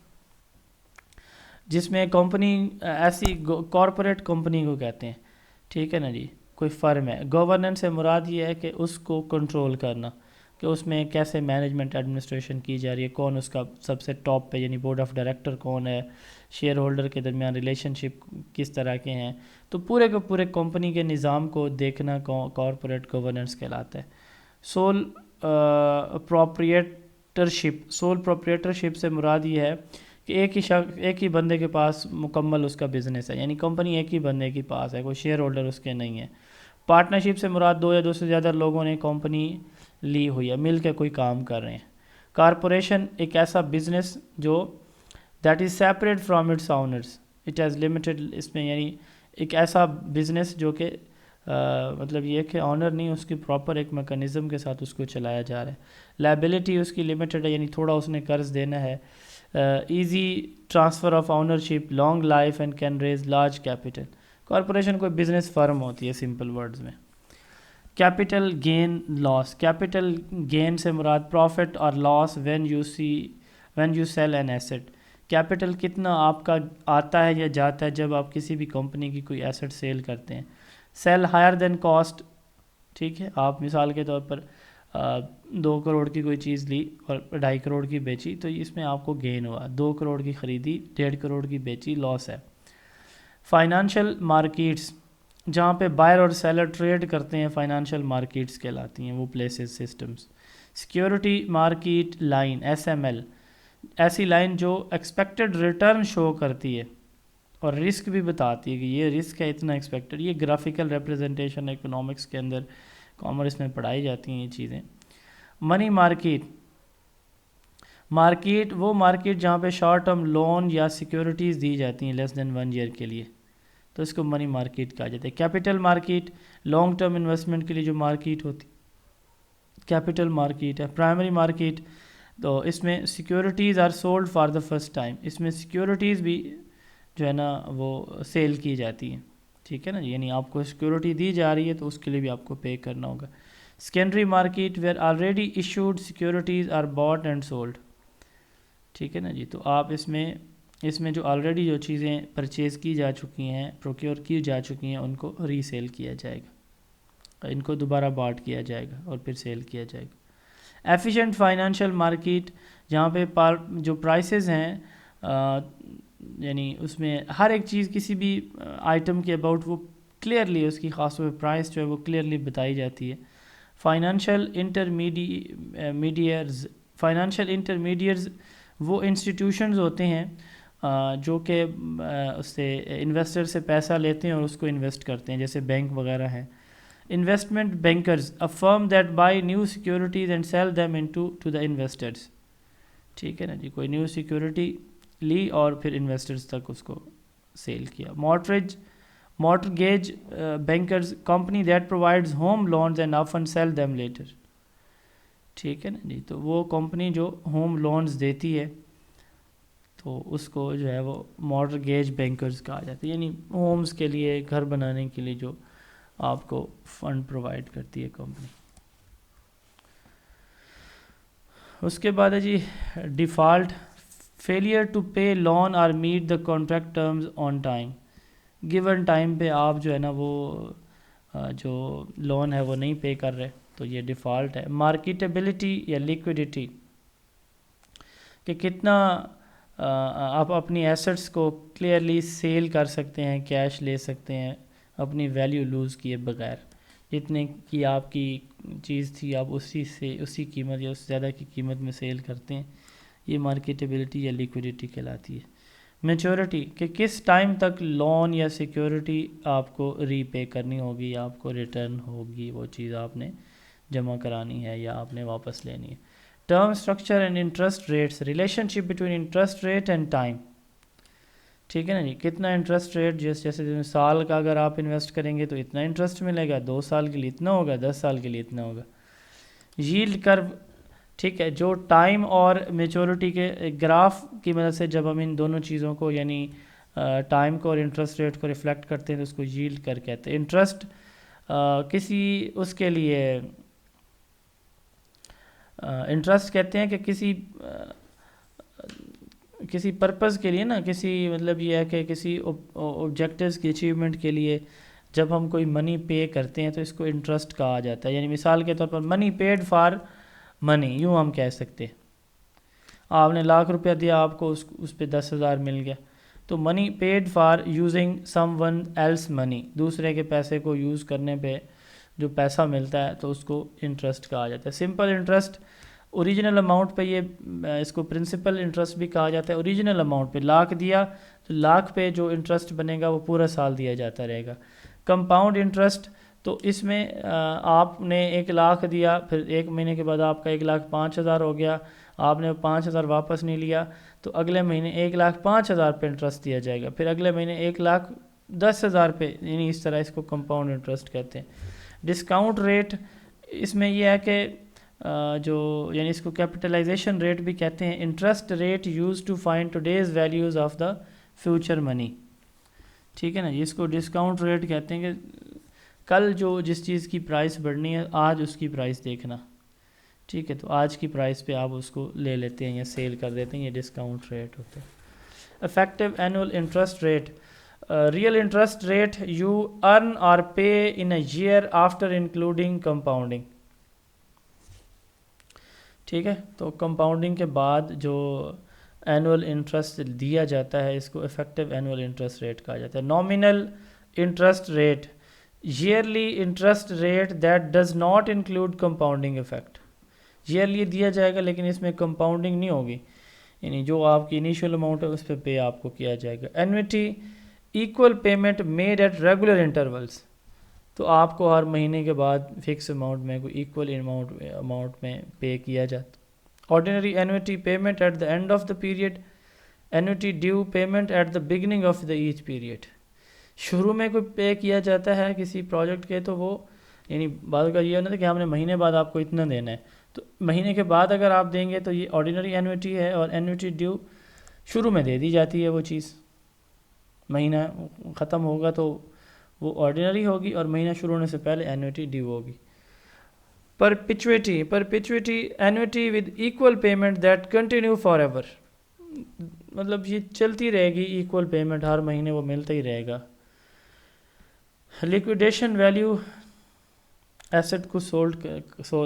جس میں کمپنی ایسی کارپوریٹ کمپنی کو کہتے ہیں، ٹھیک ہے نا جی، کوئی فرم ہے۔ گورننس سے مراد یہ ہے کہ اس کو کنٹرول کرنا، کہ اس میں کیسے مینجمنٹ ایڈمنسٹریشن کی جا رہی ہے، کون اس کا سب سے ٹاپ پہ، یعنی بورڈ آف ڈائریکٹر کون ہے، شیئر ہولڈر کے درمیان ریلیشن شپ کس طرح کے ہیں، تو پورے کے پورے کمپنی کے نظام کو دیکھنا کارپوریٹ گورننس کہلاتا ہے۔ سول پروپریٹرشپ، سول پروپریٹرشپ سے مراد یہ ہے کہ ایک ہی بندے کے پاس مکمل اس کا بزنس ہے، یعنی کمپنی ایک ہی بندے کے پاس ہے، کوئی شیئر ہولڈر اس کے نہیں ہے۔ پارٹنرشپ سے مراد 2 یا 2 سے زیادہ لوگوں نے کمپنی لی ہوئی ہے، مل کے کوئی کام کر رہے ہیں۔ کارپوریشن ایک ایسا بزنس جو that is separate from its owners, it has limited, اس میں یعنی ایک ایسا بزنس جو کہ مطلب یہ کہ آنر نہیں، اس کی پراپر ایک میکانزم کے ساتھ اس کو چلایا جا رہا ہے۔ لائبلٹی اس کی لمیٹڈ ہے، یعنی تھوڑا اس نے قرض دینا ہے۔ Easy transfer of ownership, long life and can raise large capital. Corporation کوئی بزنس فرم ہوتی ہے سمپل ورڈز میں۔ Capital gain loss, capital gain سے مراد پروفٹ اور loss when you sell an asset. Capital کتنا آپ کا آتا ہے یا جاتا ہے جب آپ کسی بھی کمپنی کی کوئی ایسٹ سیل کرتے ہیں۔ سیل ہائر دین کاسٹ، ٹھیک ہے، آپ مثال کے طور پر 2 کروڑ کی کوئی چیز لی اور 2.5 کروڑ کی بیچی تو اس میں آپ کو گین ہوا۔ 2 کروڑ کی خریدی، 1.5 کروڑ کی بیچی، لاس ہے۔ فائنانشیل مارکیٹس، جہاں پہ بائر اور سیلر ٹریڈ کرتے ہیں، فائنانشیل مارکیٹس کہلاتی ہیں وہ places, systems. Security market line SML، ایسی لائن جو ایکسپیکٹڈ ریٹرن شو کرتی ہے اور رسک بھی بتاتی ہے کہ یہ رسک ہے اتنا ایکسپیکٹڈ۔ یہ گرافیکل ریپرزنٹیشن اکنامکس کے اندر، کامرس میں پڑھائی جاتی ہیں یہ چیزیں۔ منی مارکیٹ، مارکیٹ وہ مارکیٹ جہاں پہ شارٹ ٹرم لون یا سیکیورٹیز دی جاتی ہیں لیس دین 1 ایئر کے لیے، تو اس کو منی مارکیٹ کہا جاتا ہے۔ Capital market long term investment کے لیے جو مارکیٹ ہوتی کیپٹل مارکیٹ ہے۔ پرائمری مارکیٹ، تو اس میں securities are sold for the first time, اس میں سیکیورٹیز بھی جو ہے نا وہ سیل کی جاتی ہیں، ٹھیک ہے نا، یعنی آپ کو سیکیورٹی دی جا رہی ہے تو اس کے لیے بھی آپ کو پے کرنا ہوگا۔ Secondary market where already issued securities are bought and sold, ٹھیک ہے نا جی، تو آپ اس میں جو آلریڈی جو چیزیں پرچیز کی جا چکی ہیں، پروکیور کی جا چکی ہیں، ان کو ری سیل کیا جائے گا، ان کو دوبارہ باٹ کیا جائے گا اور پھر سیل کیا جائے گا۔ ایفیشینٹ فائنینشیل مارکیٹ، جہاں پہ جو پرائسز ہیں یعنی اس میں ہر ایک چیز کسی بھی آئٹم کے اباؤٹ وہ کلیئرلی اس کی خاص طور پہ پرائس جو ہے وہ کلیئرلی بتائی جاتی ہے۔ فائنینشیل انٹرمیڈیئرز، فائنینشیل انٹرمیڈیئرز وہ انسٹیٹیوشنز ہوتے ہیں جو کہ اس سے انویسٹر سے پیسہ لیتے ہیں اور اس کو انویسٹ کرتے ہیں، جیسے بینک وغیرہ ہیں۔ Investment bankers, a firm that buy new securities and sell them to the investors، ٹھیک ہے نا جی، کوئی نیو سیکیورٹی لی اور پھر انویسٹرز تک اس کو سیل کیا۔ Mortgage bankers, company that provides home loans and often sell them later, ٹھیک ہے نا جی، تو وہ کمپنی جو ہوم لونز دیتی ہے تو اس کو جو ہے وہ مارٹگیج بینکرز کہا جاتا ہے، یعنی ہومز کے لیے، گھر بنانے کے لیے جو آپ کو فنڈ پرووائڈ کرتی ہے کمپنی۔ اس کے بعد ہے جی default, failure to pay loan or meet the contract terms on time, given time پہ آپ جو ہے نا وہ جو لون ہے وہ نہیں پے کر رہے تو یہ ڈیفالٹ ہے۔ مارکیٹیبلٹی یا لیکوڈیٹی، کہ کتنا آپ اپنی ایسٹس کو کلیئرلی سیل کر سکتے ہیں، کیش لے سکتے ہیں اپنی ویلیو لوز کیے بغیر، جتنے کی آپ کی چیز تھی آپ اسی قیمت یا اس سے زیادہ کی قیمت میں سیل کرتے ہیں، یہ مارکیٹیبلٹی یا لیکوڈیٹی کہلاتی ہے۔ میچورٹی، کہ کس ٹائم تک لون یا سیکیورٹی آپ کو ری پے کرنی ہوگی یا آپ کو ریٹرن ہوگی، وہ چیز آپ نے جمع کرانی ہے یا آپ نے واپس لینی ہے۔ Term structure and interest rates, relationship between interest rate and time, ٹھیک ہے نا جی، کتنا انٹرسٹ ریٹ، جیسے سال کا اگر آپ انویسٹ کریں گے تو اتنا انٹرسٹ ملے گا، 2 سال کے لیے اتنا ہوگا، 10 سال کے لیے اتنا ہوگا۔ ییلڈ کرو، ٹھیک ہے، جو ٹائم اور میچورٹی کے گراف کی مدد سے جب ہم ان دونوں چیزوں کو یعنی ٹائم کو اور انٹرسٹ ریٹ کو ریفلیکٹ کرتے ہیں تو اس کو ییلڈ کر کہتے ہیں۔ انٹرسٹ کسی اس کے لیے انٹرسٹ کہتے ہیں کہ کسی پرپز کے لیے نا، کسی مطلب یہ ہے کہ کسی آبجیکٹیوز کی اچیومنٹ کے لیے جب ہم کوئی منی پے کرتے ہیں تو اس کو انٹرسٹ کہا جاتا ہے۔ یعنی مثال کے طور پر منی پیڈ فار منی، یوں ہم کہہ سکتے ہیں، آپ نے 1,00,000 روپیہ دیا، آپ کو اس پہ 10,000 مل گیا، تو money paid for using someone else money, دوسرے کے پیسے کو یوز کرنے پہ جو پیسہ ملتا ہے تو اس کو انٹرسٹ کہا جاتا ہے۔ سمپل انٹرسٹ اوریجنل اماؤنٹ پہ یہ اس کو پرنسپل انٹرسٹ بھی کہا جاتا ہے. اوریجنل اماؤنٹ پہ لاکھ دیا تو لاکھ پہ جو انٹرسٹ بنے گا وہ پورا سال دیا جاتا رہے گا. کمپاؤنڈ انٹرسٹ تو اس میں آپ نے 1,00,000 دیا, پھر 1 مہینے کے بعد آپ کا 1,05,000 ہو گیا, آپ نے 5,000 واپس نہیں لیا تو اگلے مہینے 1,05,000 پہ انٹرسٹ دیا جائے گا, پھر اگلے مہینے 1,10,000 پہ, یعنی اس طرح اس کو کمپاؤنڈ انٹرسٹ کہتے ہیں. ڈسکاؤنٹ ریٹ اس میں یہ ہے کہ جو یعنی اس کو کیپٹلائزیشن ریٹ بھی کہتے ہیں. Interest rate use to find today's values of the future money. ٹھیک ہے نا, اس کو ڈسکاؤنٹ ریٹ کہتے ہیں کہ کل جو جس چیز کی پرائس بڑھنی ہے آج اس کی پرائس دیکھنا. ٹھیک ہے, تو آج کی پرائس پہ آپ اس کو لے لیتے ہیں یا سیل کر دیتے ہیں, یہ ڈسکاؤنٹ ریٹ ہوتا ہے. Effective annual interest rate, real interest rate you earn or pay in a year after including compounding. ٹھیک ہے, تو کمپاؤنڈنگ کے بعد جو اینول انٹرسٹ دیا جاتا ہے اس کو افیکٹو اینول انٹرسٹ ریٹ کہا جاتا ہے. Nominal interest rate, yearly interest rate that does not include compounding effect. Yearly دیا جائے گا لیکن اس میں کمپاؤنڈنگ نہیں ہوگی, یعنی جو آپ کی انیشیل اماؤنٹ ہے اس پہ پے آپ کو کیا جائے گا. Annuity, equal payment made at regular intervals, تو آپ کو ہر مہینے کے بعد فکس اماؤنٹ میں کوئی ایکول اماؤنٹ میں پے کیا جاتا. Ordinary annuity, payment at the end of the period. Annuity due, payment at the beginning of the each period. شروع میں کوئی پے کیا جاتا ہے کسی پروجیکٹ کے تو وہ یعنی بعد کا یہ ہونا تھا کہ ہم نے مہینے بعد آپ کو اتنا دینا ہے, تو مہینے کے بعد اگر آپ دیں گے تو یہ آرڈینری اینوٹی ہے. اور اینوٹی ڈیو شروع میں دے دی جاتی ہے وہ چیز, مہینہ ختم ہوگا تو وہ آرڈینری ہوگی اور مہینہ شروع ہونے سے پہلے اینوٹی ڈیو ہوگی. Perpetuity, annuity with equal payment that continue forever, مطلب یہ چلتی رہے گی, ایکول پیمنٹ ہر مہینے وہ ملتا ہی رہے گا. لیکویڈیشن ویلیو, ایسٹ کو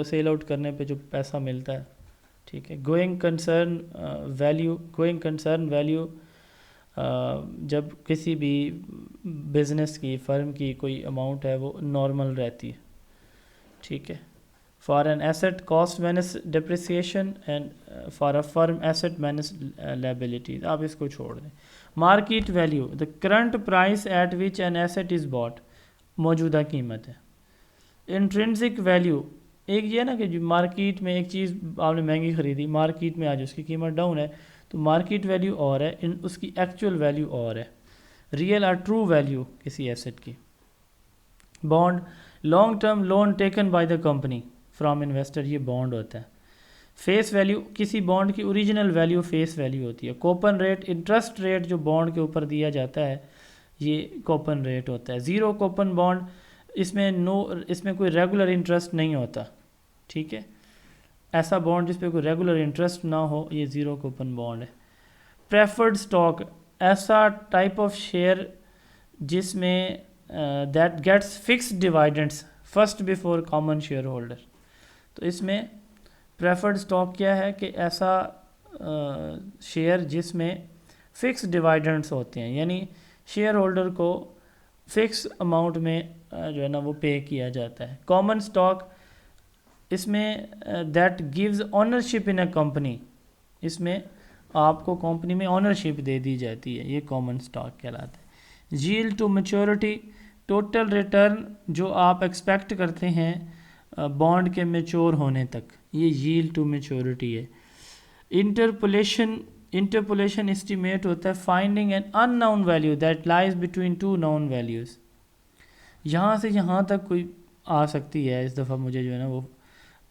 سیل آؤٹ کرنے پہ جو پیسہ ملتا ہے. ٹھیک ہے. گوئنگ کنسرن ویلیو, جب کسی بھی بزنس کی فرم کی کوئی اماؤنٹ ہے وہ نارمل رہتی ہے. ٹھیک ہے. For an asset cost minus depreciation and for a firm asset minus liabilities, آپ اس کو چھوڑ دیں. Market value, the current price at which an asset is bought, موجودہ قیمت ہے. انٹرنسک ویلیو, ایک یہ نا کہ جو مارکیٹ میں ایک چیز آپ نے مہنگی خریدی, مارکیٹ میں آج اس کی قیمت ڈاؤن ہے, تو مارکیٹ ویلیو اور ہے, اس کی ایکچوئل ویلیو اور ہے. ریئل اور ٹرو ویلیو کسی ایسٹ کی. Bond, long term loan taken by the company from investor, یہ بانڈ ہوتا ہے. فیس ویلیو, کسی بانڈ کی اوریجنل ویلیو فیس ویلیو ہوتی ہے. کوپن ریٹ, انٹرسٹ ریٹ جو بانڈ کے اوپر دیا جاتا ہے یہ کوپن ریٹ ہوتا ہے. زیرو کوپن بانڈ, اس میں کوئی ریگولر انٹرسٹ نہیں ہوتا. ٹھیک ہے. ایسا بانڈ جس پہ کوئی ریگولر انٹرسٹ نہ ہو یہ زیرو کوپن بانڈ ہے. پریفرڈ اسٹاک, ایسا ٹائپ آف شیئر جس میں that gets fixed dividends first before common shareholder. تو اس میں پریفرڈ اسٹاک کیا ہے کہ ایسا شیئر جس میں فکس ڈیوائیڈنڈس ہوتے ہیں, یعنی شیئر ہولڈر کو فکس اماؤنٹ میں جو ہے نا وہ پے کیا جاتا ہے. کامن اسٹاک, اس میں that gives ownership in a company, اس میں آپ کو کمپنی میں اونرشپ دے دی جاتی ہے, یہ کامن اسٹاک کہلاتا ہے. Yield to maturity, total return جو آپ ایکسپیکٹ کرتے ہیں بانڈ کے میچور ہونے تک, یہ ییلڈ ٹو میچورٹی ہے. انٹرپولیشن اسٹیمیٹ ہوتا ہے finding an unknown value that lies between two known values. یہاں سے یہاں تک کوئی آ سکتی ہے, اس دفعہ مجھے جو ہے نا وہ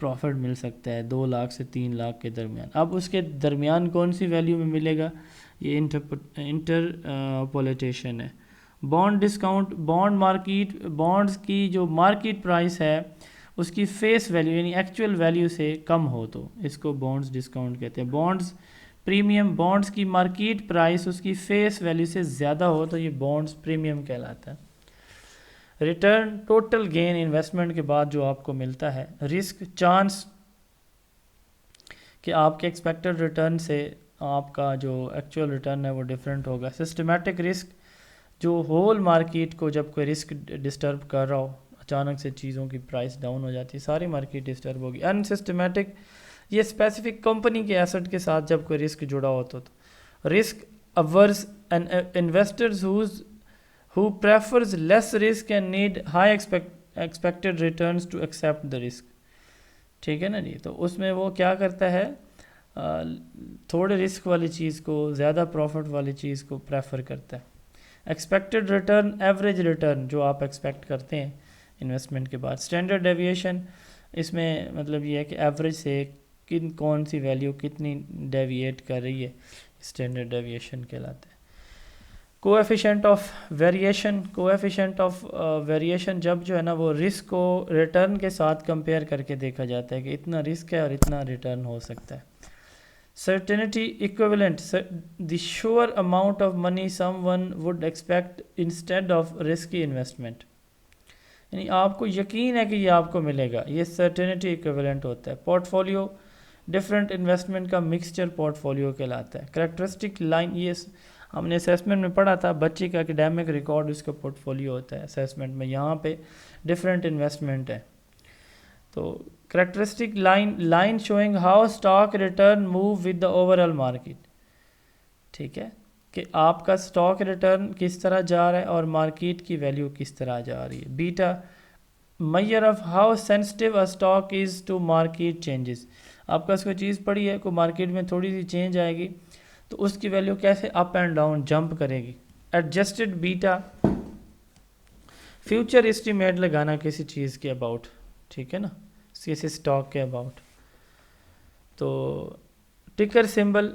پروفٹ مل سکتا ہے 2 لاکھ سے 3 لاکھ کے درمیان. اب اس کے درمیان کون سی ویلیو میں ملے گا, یہ انٹرپولیٹیشن ہے. بانڈ ڈسکاؤنٹ, بانڈز کی جو مارکیٹ پرائس ہے اس کی فیس ویلیو یعنی ایکچوئل ویلیو سے کم ہو تو اس کو بانڈز ڈسکاؤنٹ کہتے ہیں. بانڈز پریمیم, بانڈز کی مارکیٹ پرائس اس کی فیس ویلیو سے زیادہ ہو تو یہ بانڈز پریمیم کہلاتا ہے. ریٹرن, ٹوٹل گین انویسٹمنٹ کے بعد جو آپ کو ملتا ہے. رسک, چانس کہ آپ کے ایکسپیکٹڈ ریٹرن سے آپ کا جو ایکچوئل ریٹرن ہے وہ ڈیفرنٹ ہوگا. سسٹمیٹک رسک, جو ہول مارکیٹ کو جب کوئی رسک ڈسٹرب کر رہا ہو, اچانک سے چیزوں کی پرائس ڈاؤن ہو جاتی ہے, ساری مارکیٹ ڈسٹرب ہوگی. ان سسٹمیٹک یہ اسپیسیفک کمپنی کے ایسٹ کے ساتھ جب کوئی رسک جڑا ہوتا تو risk averse and investors who prefers less risk and need high expected returns to accept the risk. ٹھیک ہے نا جی. تو اس میں وہ کیا کرتا ہے, تھوڑے رسک والی چیز کو زیادہ پروفٹ والی چیز کو پریفر کرتا ہے. ایکسپیکٹڈ ریٹرن, ایوریج ریٹرن جو آپ ایکسپیکٹ کرتے ہیں انویسٹمنٹ کے بعد. اسٹینڈرڈ ڈیویشن, اس میں مطلب یہ ہے کہ ایوریج سے کون سی ویلیو کتنی ڈیویٹ کر رہی ہے, اسٹینڈرڈ ڈیویشن کہلاتا ہے. کوایفیشینٹ آف ویریشن, کوایفیشینٹ آف ویریشن جب جو ہے نا وہ رسک کو ریٹرن کے ساتھ کمپیئر کر کے دیکھا جاتا ہے کہ اتنا رسک ہے اور اتنا ریٹرن ہو سکتا ہے. Certainty equivalent, the sure amount of money some one would expect instead of risky investment, یعنی آپ کو یقین ہے کہ یہ آپ کو ملے گا, یہ سرٹینٹی ایکویولنٹ ہوتا ہے. پورٹ فولیو, ڈفرینٹ انویسٹمنٹ کا مکسچر پورٹ فولیو کہلاتا ہے. کریکٹرسٹک لائن, یہ ہم نے اسیسمنٹ میں پڑھا تھا, بچے کا اکیڈیمک ریکارڈ اس کا پورٹ فولیو ہوتا ہے اسیسمنٹ میں. یہاں پہ ڈفرینٹ انویسٹمنٹ ہے. تو characteristic line showing how stock return move with the over all market. ٹھیک ہے, کہ آپ کا اسٹاک ریٹرن کس طرح جا رہا ہے اور مارکیٹ کی ویلیو کس طرح جا رہی ہے. Beta measure of how sensitive a stock is to market changes. آپ کا اس کو چیز پڑی ہے, کوئی مارکیٹ میں تھوڑی سی چینج آئے گی تو اس کی ویلیو کیسے اپ اینڈ ڈاؤن جمپ کرے گی. ایڈجسٹڈ بیٹا, فیوچر اسٹیمیٹ لگانا کسی چیز کے اباؤٹ, ٹھیک ہے نا, کسی اسٹاک کے اباؤٹ. تو ٹکر سمبل,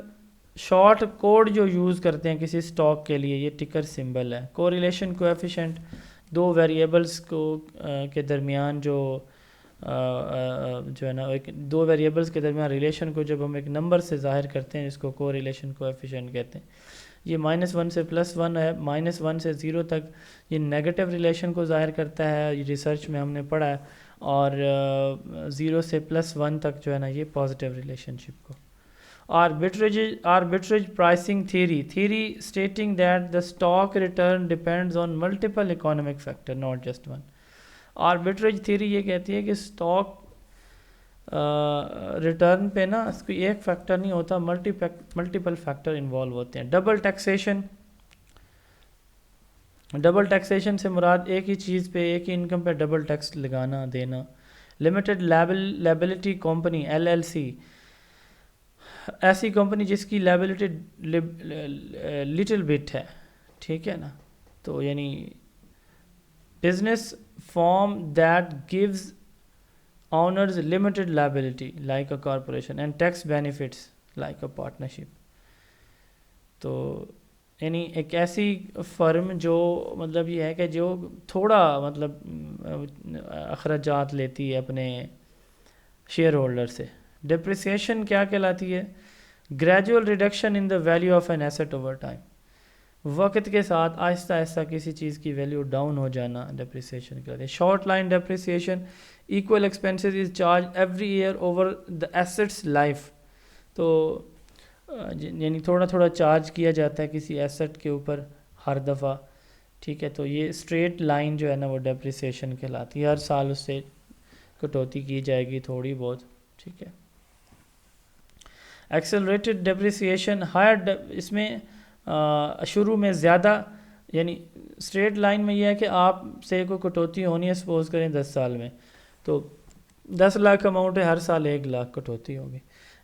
شارٹ کوڈ جو یوز کرتے ہیں کسی اسٹاک کے لیے, یہ ٹکر سمبل ہے. کوریلیشن کوایفیشینٹ, دو ویریبلس کو کے درمیان جو ہے نا ایک دو ویریبلس کے درمیان ریلیشن کو جب ہم ایک نمبر سے ظاہر کرتے ہیں اس کو کوریلیشن کوایفیشینٹ کہتے ہیں. یہ -1 سے +1 ہے, -1 سے 0 تک یہ نیگیٹو ریلیشن کو ظاہر کرتا ہے, یہ ریسرچ میں ہم نے پڑھا ہے. اور 0 سے +1 تک جو ہے نا یہ پازیٹیو ریلیشن شپ کو. Arbitrage pricing theory stating that the stock return depends on multiple economic factor not just one. Arbitrage theory یہ کہتی ہے کہ اسٹاک ریٹرن پہ نا اس کوئی ایک فیکٹر نہیں ہوتا, ملٹیپل فیکٹر انوالو ہوتے ہیں. ڈبل ٹیکسیشن سے مراد ایک ہی چیز پہ ایک ہی انکم پہ ڈبل ٹیکس لگانا دینا. لمیٹڈ لیبلٹی کمپنی LLC, ایسی کمپنی جس کی لیبلٹی لٹل بٹ ہے, ٹھیک ہے نا. تو یعنی business form that gives owners limited liability like a corporation and tax benefits like a partnership. تو یعنی ایک ایسی فرم جو مطلب یہ ہے کہ جو تھوڑا مطلب اخراجات لیتی ہے اپنے شیئر ہولڈر سے. ڈپریسیشن کیا کہلاتی ہے؟ Gradual reduction in the value of an asset over time, وقت کے ساتھ آہستہ آہستہ کسی چیز کی ویلیو ڈاؤن ہو جانا ڈپریسیشن کہلاتی ہے. Short line depreciation, equal expenses is charge every year over the asset's life. تو یعنی تھوڑا تھوڑا چارج کیا جاتا ہے کسی ایسٹ کے اوپر ہر دفعہ, ٹھیک ہے. تو یہ اسٹریٹ لائن جو ہے نا وہ ڈپریسیشن کہلاتی ہے, ہر سال اس سے کٹوتی کی جائے گی تھوڑی بہت, ٹھیک ہے. ایکسلریٹڈ ڈپریسیشن ہائر, اس میں شروع میں زیادہ, یعنی اسٹریٹ لائن میں یہ ہے کہ آپ سے کوئی کٹوتی ہونی ہے سپوز کریں 10 سال میں, تو 10 لاکھ اماؤنٹ ہے, ہر سال 1 لاکھ کٹوتی ہوگی.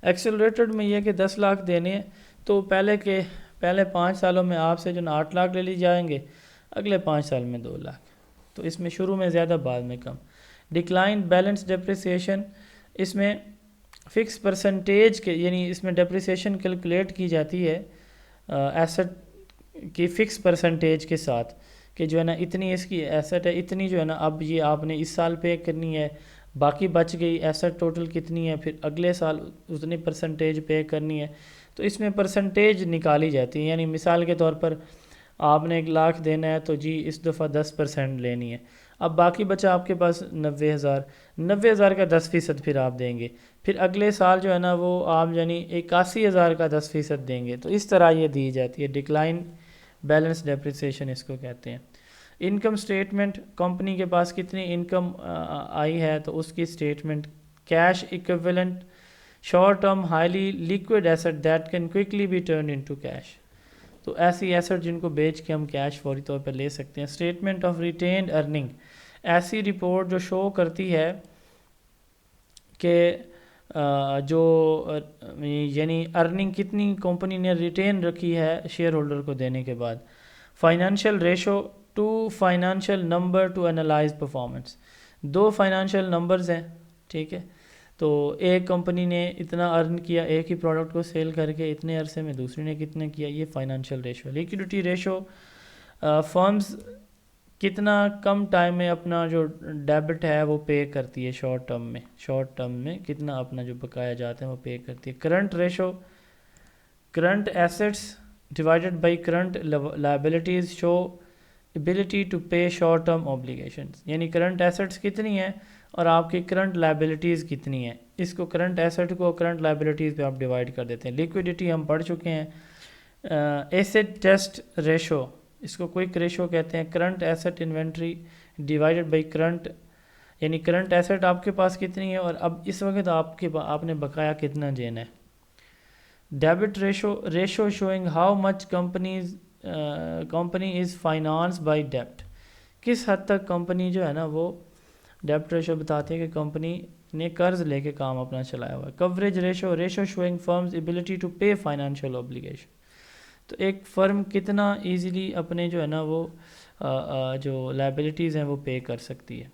ایکسلریٹڈ میں یہ ہے کہ 10 لاکھ دینے ہیں تو پہلے 5 سالوں میں آپ سے جو 8 لاکھ لے لی جائیں گے, اگلے 5 سال میں 2 لاکھ. تو اس میں شروع میں زیادہ بعد میں کم. ڈکلائن بیلنس ڈپریسیشن, اس میں فکس پرسنٹیج کے, یعنی اس میں ڈپریسیشن کیلکولیٹ کی جاتی ہے ایسٹ کی فکس پرسنٹیج کے ساتھ, کہ جو ہے نا اتنی اس کی ایسٹ ہے, اتنی جو ہے نا اب یہ آپ نے اس سال پے کرنی ہے, باقی بچ گئی ایسٹ ٹوٹل کتنی ہے, پھر اگلے سال اتنی پرسنٹیج پے کرنی ہے. تو اس میں پرسنٹیج نکالی جاتی ہے, یعنی مثال کے طور پر آپ نے 1 لاکھ دینا ہے تو جی اس دفعہ 10% لینی ہے, اب باقی بچا آپ کے پاس 90,000 کا 10% پھر آپ دیں گے, پھر اگلے سال جو ہے نا وہ آپ یعنی 81,000 کا 10% دیں گے. تو اس طرح یہ دی جاتی ہے. ڈکلائن بیلنس ڈیپریسیشن اس کو کہتے ہیں. انکم سٹیٹمنٹ, کمپنی کے پاس کتنی انکم آئی ہے تو اس کی statement. Cash equivalent, short term highly liquid asset that can quickly be turn into cash, تو ایسی ایسٹ جن کو بیچ کے ہم کیش فوری طور پہ لے سکتے ہیں. اسٹیٹمنٹ آف ریٹینڈ ارننگ، ایسی رپورٹ جو شو کرتی ہے کہ جو یعنی ارننگ کتنی کمپنی نے ریٹین رکھی ہے شیئر ہولڈر کو دینے کے بعد. Financial ratio two financial number to analyse performance, دو فائنینشیل نمبرز ہیں، ٹھیک ہے، تو ایک کمپنی نے اتنا ارن کیا ایک ہی پروڈکٹ کو سیل کر کے اتنے عرصے میں، دوسری نے کتنا کیا، یہ financial ratio. Liquidity ratio, firms کتنا کم ٹائم میں اپنا جو ڈیبٹ ہے وہ پے کرتی ہے شارٹ ٹرم میں کتنا اپنا جو بقایا جاتا ہے وہ پے کرتی ہے. Current ratio, current assets divided by current liabilities show ability to pay short term obligations, یعنی کرنٹ ایسٹس کتنی ہیں اور آپ کی کرنٹ لائبلٹیز کتنی ہیں، اس کو کرنٹ ایسٹ کو کرنٹ لائبلٹیز پہ آپ ڈیوائڈ کر دیتے ہیں. لیکوڈیٹی ہم پڑھ چکے ہیں. ایسٹ ٹیسٹ ریشو، اس کو کوئک ریشو کہتے ہیں. Current asset inventory divided by current, یعنی کرنٹ ایسٹ آپ کے پاس کتنی ہے اور اب اس وقت آپ نے بقایا کتنا دینا ہے. Debit ratio showing how much company is finance by debit, کس حد تک کمپنی جو ہے نا وہ ڈیبٹ ریشو بتاتے ہیں کہ کمپنی نے قرض لے کے کام اپنا چلایا ہوا ہے. Coverage ratio showing firm's ability to pay financial obligation, تو ایک فرم کتنا ایزیلی اپنے جو ہے نا وہ جو لائبلٹیز ہیں وہ پے کر سکتی ہے.